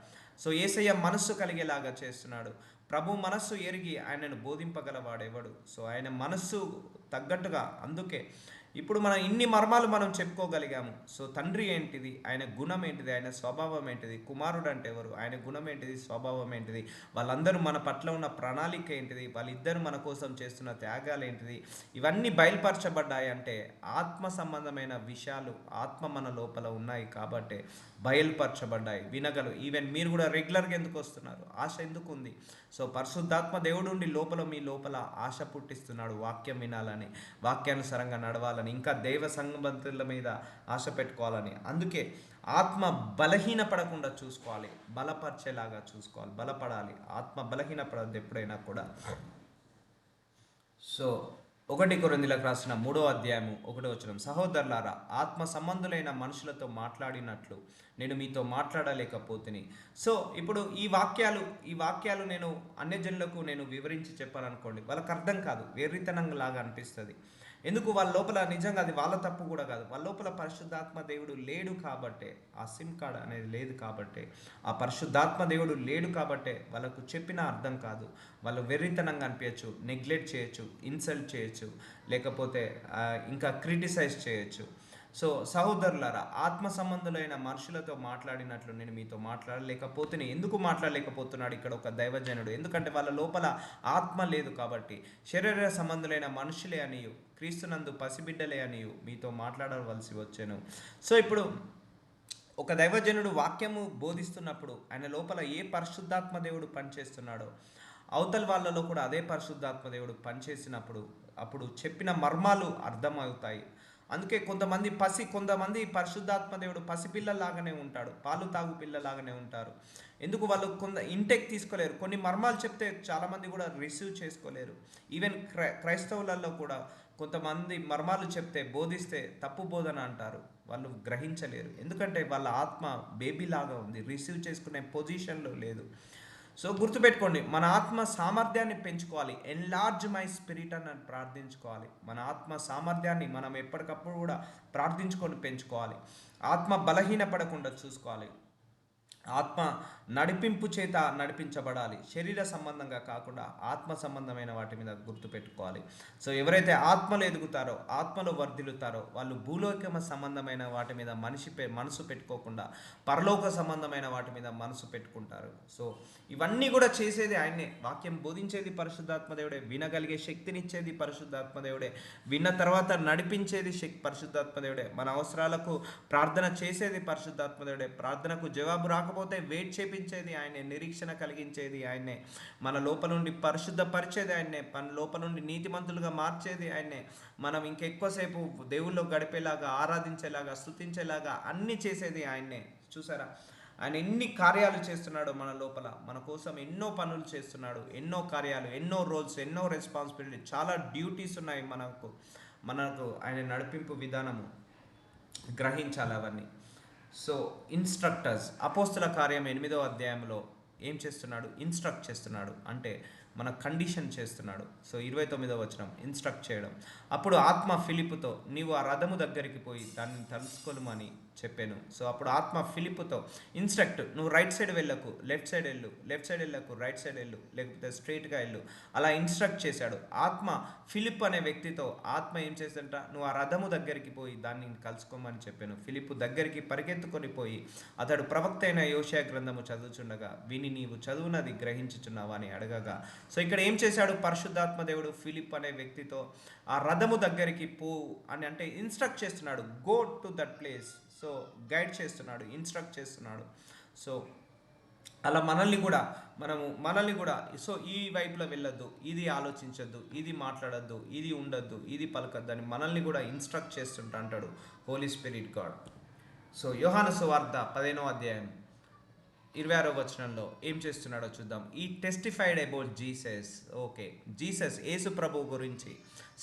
సో యేసయ్య మనస్సు కలిగేలాగా చేస్తున్నాడు. ప్రభు మనస్సు ఎరిగి ఆయనను బోధింపగలవాడెవడు? సో ఆయన మనస్సు తగ్గట్టుగా, అందుకే ఇప్పుడు మనం ఇన్ని మర్మాలు మనం చెప్పుకోగలిగాము. సో తండ్రి ఏంటిది, ఆయన గుణం ఏంటిది, ఆయన స్వభావం ఏంటిది, కుమారుడు అంటే ఎవరు, ఆయన గుణం ఏంటిది, స్వభావం ఏంటిది, వాళ్ళందరూ మన పట్ల ఉన్న ప్రణాళిక ఏంటిది, వాళ్ళిద్దరు మన కోసం చేస్తున్న త్యాగాలు ఏంటిది, ఇవన్నీ బయలుపరచబడ్డాయి. అంటే ఆత్మ సంబంధమైన విషయాలు ఆత్మ మన లోపల ఉన్నాయి కాబట్టి బయలుపరచబడ్డాయి. వినగలు. ఈవెన్ మీరు కూడా రెగ్యులర్గా ఎందుకు వస్తున్నారు? ఆశ ఎందుకు ఉంది? సో పరిశుద్ధాత్మ దేవుడు ఉండి లోపల మీ లోపల ఆశ పుట్టిస్తున్నాడు, వాక్యం వినాలని, వాక్యానుసారంగా నడవాలని, ఇంకా దైవ సంబంధుల మీద ఆశ పెట్టుకోవాలని. అందుకే ఆత్మ బలహీనపడకుండా చూసుకోవాలి, బలపరిచేలాగా చూసుకోవాలి, బలపడాలి. ఆత్మ బలహీనపడద్దు ఎప్పుడైనా కూడా. సో 1 కొరింథీయులకు రాసిన 3వ అధ్యాయము 1వ వచనం, సహోదరులారా, ఆత్మ సంబంధులైన మనుషులతో మాట్లాడినట్లు నేను మీతో మాట్లాడలేకపోతుని. సో ఇప్పుడు ఈ వాక్యాలు నేను అన్యజనులకు నేను వివరించి చెప్పాలనుకోండి, వాళ్ళకి అర్థం కాదు, వెర్రితనంగా లాగా అనిపిస్తుంది. ఎందుకు? వాళ్ళ లోపల నిజంగా అది వాళ్ళ తప్పు కూడా కాదు, వాళ్ళ లోపల పరిశుద్ధాత్మ దేవుడు లేడు కాబట్టే, ఆ సిమ్ కార్డ్ అనేది లేదు కాబట్టే, ఆ పరిశుద్ధాత్మ దేవుడు లేడు కాబట్టే వాళ్ళకు చెప్పినా అర్థం కాదు. వాళ్ళు వెర్రితనంగా అనిపించచ్చు, నెగ్లెక్ట్ చేయొచ్చు, ఇన్సల్ట్ చేయొచ్చు, లేకపోతే ఇంకా క్రిటిసైజ్ చేయొచ్చు. సో సహోదరులారా, ఆత్మ సంబంధులైన మనుషులతో మాట్లాడినట్లు నేను మీతో మాట్లాడలేకపోతున్నా. ఎందుకు మాట్లాడలేకపోతున్నాడు ఇక్కడ ఒక దైవజనుడు? ఎందుకంటే వాళ్ళ లోపల ఆత్మ లేదు కాబట్టి. శరీర సంబంధులైన మనుషులే అనియు, క్రీస్తునందు పసిబిడ్డలే అనియు మీతో మాట్లాడవలసి వచ్చాను. సో ఇప్పుడు ఒక దైవజనుడు వాక్యము బోధిస్తున్నప్పుడు ఆయన లోపల ఏ పరిశుద్ధాత్మ దేవుడు పనిచేస్తున్నాడో, అవతల వాళ్ళలో కూడా అదే పరిశుద్ధాత్మ దేవుడు పనిచేసినప్పుడు అప్పుడు చెప్పిన మర్మాలు అర్థమవుతాయి. అందుకే కొంతమంది పరిశుద్ధాత్మ దేవుడు పసిపిల్లలాగానే ఉంటాడు, పాలు తాగు పిల్లలాగానే ఉంటారు. ఎందుకు? వాళ్ళు ఇంటెక్ తీసుకోలేరు. కొన్ని మర్మాలు చెప్తే చాలామంది కూడా రిసీవ్ చేసుకోలేరు. ఈవెన్ క్రైస్తవులలో కూడా కొంతమంది మర్మాలు చెప్తే, బోధిస్తే తప్పు బోధన అంటారు, వాళ్ళు గ్రహించలేరు. ఎందుకంటే వాళ్ళ ఆత్మ బేబీలాగా ఉంది, రిసీవ్ చేసుకునే పొజిషన్లో లేదు. సో గుర్తుపెట్టుకోండి, మన ఆత్మ సామర్థ్యాన్ని పెంచుకోవాలి. ఎన్లార్జ్ మై స్పిరిట్ అని ప్రార్థించుకోవాలి. మన ఆత్మ సామర్థ్యాన్ని మనం ఎప్పటికప్పుడు కూడా ప్రార్థించుకొని పెంచుకోవాలి. ఆత్మ బలహీనపడకుండా చూసుకోవాలి. ఆత్మ నడిపింపు చేత నడిపించబడాలి, శరీర సంబంధంగా కాకుండా ఆత్మ సంబంధమైన వాటి మీద గుర్తుపెట్టుకోవాలి. సో ఎవరైతే ఆత్మలో ఎదుగుతారో, ఆత్మలో వర్ధిల్లుతారో, వాళ్ళు భూలోకమ సంబంధమైన వాటి మీద మనసు పెట్టుకోకుండా పరలోక సంబంధమైన వాటి మీద మనసు పెట్టుకుంటారు. సో ఇవన్నీ కూడా చేసేది ఆయనే. వాక్యం బోధించేది పరిశుద్ధాత్మ దేవుడే, వినగలిగే శక్తినిచ్చేది పరిశుద్ధాత్మ దేవుడే, విన్న తర్వాత నడిపించేది పరిశుద్ధాత్మ దేవుడే, మన అవసరాలకు ప్రార్థన చేసేది పరిశుద్ధాత్మ దేవుడే, ప్రార్థనకు జవాబు రాకపోతే వెయిట్ చేపించేది ఆయనే, నిరీక్షణ కలిగించేది ఆయనే, మన లోపల నుండి పరిశుద్ధపరిచేది ఆయనే, మన లోపల నుండి నీతిమంతులుగా మార్చేది ఆయనే, మనం ఇంకెక్కువసేపు దేవుల్లో గడిపేలాగా, ఆరాధించేలాగా, స్తుతించేలాగా అన్నీ చేసేది ఆయనే. చూసారా ఆయన ఎన్ని కార్యాలు చేస్తున్నాడో మన లోపల, మన కోసం ఎన్నో పనులు చేస్తున్నాడు, ఎన్నో కార్యాలు, ఎన్నో రోల్స్, ఎన్నో రెస్పాన్సిబిలిటీ, చాలా డ్యూటీస్ ఉన్నాయి మనకు ఆయన నడిపింపు విధానము గ్రహించాలి అవన్నీ. సో ఇన్స్ట్రక్టర్స్, అపోస్తుల కార్యం 8వ అధ్యాయంలో ఏం చేస్తున్నాడు? ఇన్స్ట్రక్ట్ చేస్తున్నాడు, అంటే మన కండిషన్ చేస్తున్నాడు. సో 29వ వచనం, ఇన్స్ట్రక్ట్ చేయడం. అప్పుడు ఆత్మ ఫిలిప్పుతో, నీవు ఆ రథము దగ్గరికి పోయి దాన్ని తలుసుకోమని చెప్పాను. సో అప్పుడు ఆత్మ ఫిలిప్పుతో ఇన్స్ట్రక్ట్, నువ్వు రైట్ సైడ్ వెళ్ళకు, లెఫ్ట్ సైడ్ వెళ్ళు, లెఫ్ట్ సైడ్ వెళ్ళకు, రైట్ సైడ్ వెళ్ళు, లేకపోతే స్ట్రైట్గా వెళ్ళు, అలా ఇన్స్ట్రక్ట్ చేశాడు. ఆత్మ ఫిలిప్ అనే వ్యక్తితో ఆత్మ ఏం చేశాడంట? నువ్వు ఆ రథము దగ్గరికి పోయి దాన్ని కలుసుకోమని చెప్పాను. ఫిలిప్పు దగ్గరికి పరిగెత్తుకొని పోయి అతడు ప్రవక్త అయిన యోషయా గ్రంథము చదువుచుండగా, విని నీవు చదువునది గ్రహించుచున్నావా అని అడగగా, సో ఇక్కడ ఏం చేశాడు పరిశుద్ధాత్మ దేవుడు? ఫిలిప్ అనే వ్యక్తితో ఆ రథము దగ్గరికి పో అని అంటే ఇన్స్ట్రక్ట్ చేస్తున్నాడు, go to that place. So guide చేస్తున్నాడు, ఇన్స్ట్రక్ట్ చేస్తున్నాడు. సో అలా మనల్ని కూడా సో ఈ వైపులో వెళ్ళొద్దు, ఇది ఆలోచించొద్దు, ఇది మాట్లాడొద్దు, ఇది ఉండొద్దు, ఇది పలకద్దు అని మనల్ని కూడా ఇన్స్ట్రక్ట్ చేస్తుంటా అంటాడు హోలీ స్పిరిట్ గాడ్. సో యోహాను సువార్త 15వ అధ్యాయం 26వ వచనంలో ఏం చేస్తున్నాడో చూద్దాం. ఈ testified about Jesus. Okay, Jesus యేసు ప్రభు గురించి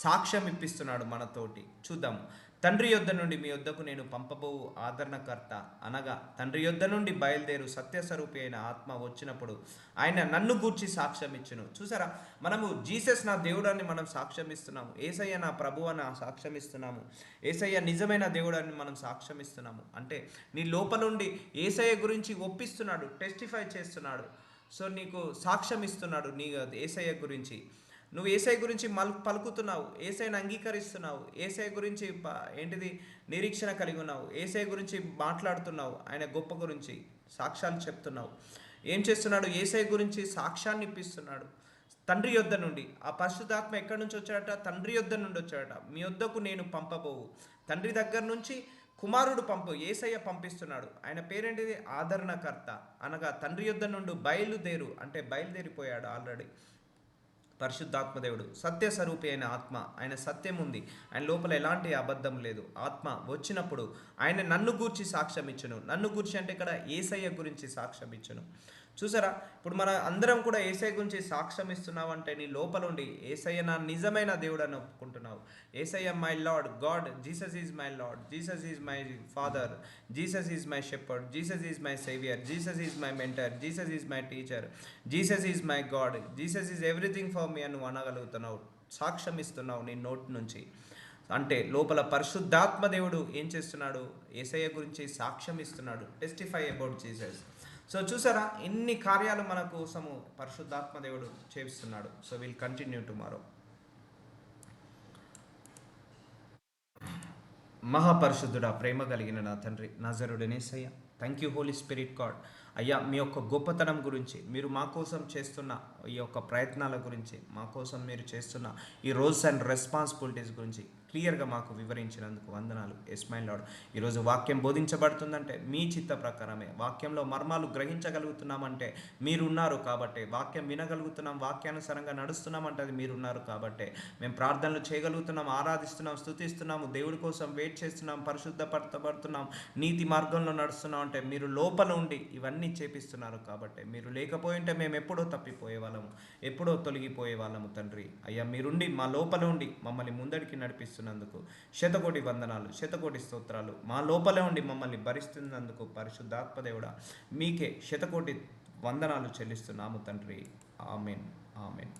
సాక్ష్యం ఇప్పిస్తున్నాడు మనతోటి. చూద్దాం. తండ్రి యొద్ద నుండి మీ యొద్దకు నేను పంపబోవు ఆదరణకర్త అనగా తండ్రి యొద్ద నుండి బయలుదేరు సత్యస్వరూపి అయిన ఆత్మ వచ్చినప్పుడు ఆయన నన్ను గూర్చి సాక్ష్యం ఇచ్చును. చూసారా, మనము జీసస్ నా దేవుడాన్ని మనం సాక్ష్యం ఇస్తున్నాము, ఏసయ్య నా ప్రభు అని సాక్ష్యం ఇస్తున్నాము, ఏసయ్య నిజమైన దేవుడాన్ని మనం సాక్ష్యం ఇస్తున్నాము. అంటే నీ లోపలుండి ఏసయ్య గురించి ఒప్పిస్తున్నాడు, టెస్టిఫై చేస్తున్నాడు. సో నీకు సాక్ష్యం ఇస్తున్నాడు నీ ఏసయ్య గురించి. నువ్వు ఏసఐ గురించి పలుకుతున్నావు, ఏసైని అంగీకరిస్తున్నావు, ఏసఐ గురించి ఏంటిది నిరీక్షణ కలిగి ఉన్నావు, ఏసఐ గురించి మాట్లాడుతున్నావు, ఆయన గొప్ప గురించి సాక్ష్యాలు చెప్తున్నావు. ఏం చేస్తున్నాడు? ఏసఐ గురించి సాక్ష్యాన్ని ఇప్పిస్తున్నాడు తండ్రి యొద్ద నుండి. ఆ పరిశుద్ధాత్మ ఎక్కడి నుంచి వచ్చాడట? తండ్రి యొద్ద నుండి వచ్చాడట. మీ యొద్దకు నేను పంపబోవు. తండ్రి దగ్గర నుంచి కుమారుడు ఏసయ్య పంపిస్తున్నాడు. ఆయన పేరేంటిది? ఆదరణకర్త అనగా తండ్రి యొద్ద నుండి బయలుదేరు, అంటే బయలుదేరిపోయాడు ఆల్రెడీ. పరిశుద్ధాత్మదేవుడు సత్యస్వరూపి అయిన ఆత్మ, ఆయన సత్యం ఉంది, ఆయన లోపల ఎలాంటి అబద్ధం లేదు. ఆత్మ వచ్చినప్పుడు ఆయన నన్ను గూర్చి సాక్ష్యం ఇచ్చును. నన్ను గూర్చి అంటే ఇక్కడ ఏసయ్య గురించి సాక్ష్యం ఇచ్చును. చూసారా, ఇప్పుడు మన అందరం కూడా ఏసఐ గురించి సాక్ష్యం ఇస్తున్నావు అంటే నీ లోపల ఉండి ఏసయ్య నా నిజమైన దేవుడు అని ఒప్పుకుంటున్నావు. ఏసయ్య my Lord God, Jesus is my Lord, Jesus is my father, Jesus is my shepherd, Jesus is my saviour, Jesus is my mentor, Jesus is my teacher, Jesus is my God, Jesus is everything for me అని నువ్వు అనగలుగుతున్నావు, సాక్ష్యం ఇస్తున్నావు నీ నోటి నుంచి. అంటే లోపల పరిశుద్ధాత్మ దేవుడు ఏం చేస్తున్నాడు? యేసయ్య గురించి సాక్ష్యం ఇస్తున్నాడు, టెస్టిఫై అబౌట్ జీసస్. సో చూసారా, ఎన్ని కార్యాలు మన కోసము పరిశుద్ధాత్మ దేవుడు చేస్తున్నాడు. So will continue tomorrow. మహాపరిశుద్ధుడా, ప్రేమ కలిగిన నా తండ్రి, నజరుడనేసయ్య, thank you Holy spirit God. అయ్యా, మీ యొక్క గొప్పతనం గురించి, మీరు మా కోసం చేస్తున్న ఈ యొక్క ప్రయత్నాల గురించి, మా కోసం మీరు చేస్తున్న ఈ రోల్స్ అండ్ రెస్పాన్సిబిలిటీస్ గురించి క్లియర్గా మాకు వివరించినందుకు వందనాలు. ఎస్ మై లార్డ్, ఈరోజు వాక్యం బోధించబడుతుందంటే మీ చిత్త ప్రకారమే. వాక్యంలో మర్మాలు గ్రహించగలుగుతున్నామంటే మీరున్నారు కాబట్టే. వాక్యం వినగలుగుతున్నాం, వాక్యానుసారంగా నడుస్తున్నామంటే అది మీరున్నారు కాబట్టే. మేము ప్రార్థనలు చేయగలుగుతున్నాం, ఆరాధిస్తున్నాం, స్తుతిస్తున్నాము, దేవుడి కోసం వెయిట్ చేస్తున్నాం, పరిశుద్ధపరచబడుతున్నాం, నీతి మార్గంలో నడుస్తున్నాం అంటే మీరు లోపల ఉండి ఇవన్నీ చేపిస్తున్నారు కాబట్టి. మీరు లేకపోయింటే మేము ఎప్పుడో తప్పిపోయే వాళ్ళము, ఎప్పుడో తొలగిపోయే వాళ్ళము తండ్రి. అయ్యా, మీరుండి మా లోపల ఉండి మమ్మల్ని ముందడికి నడిపిస్తున్నందుకు శతకోటి వందనాలు, శతకోటి స్తోత్రాలు. మా లోపలే ఉండి మమ్మల్ని భరిస్తున్నందుకు పరిశుద్ధాత్మదేవుడా మీకే శతకోటి వందనాలు చెల్లిస్తున్నాము తండ్రి. Amen, amen.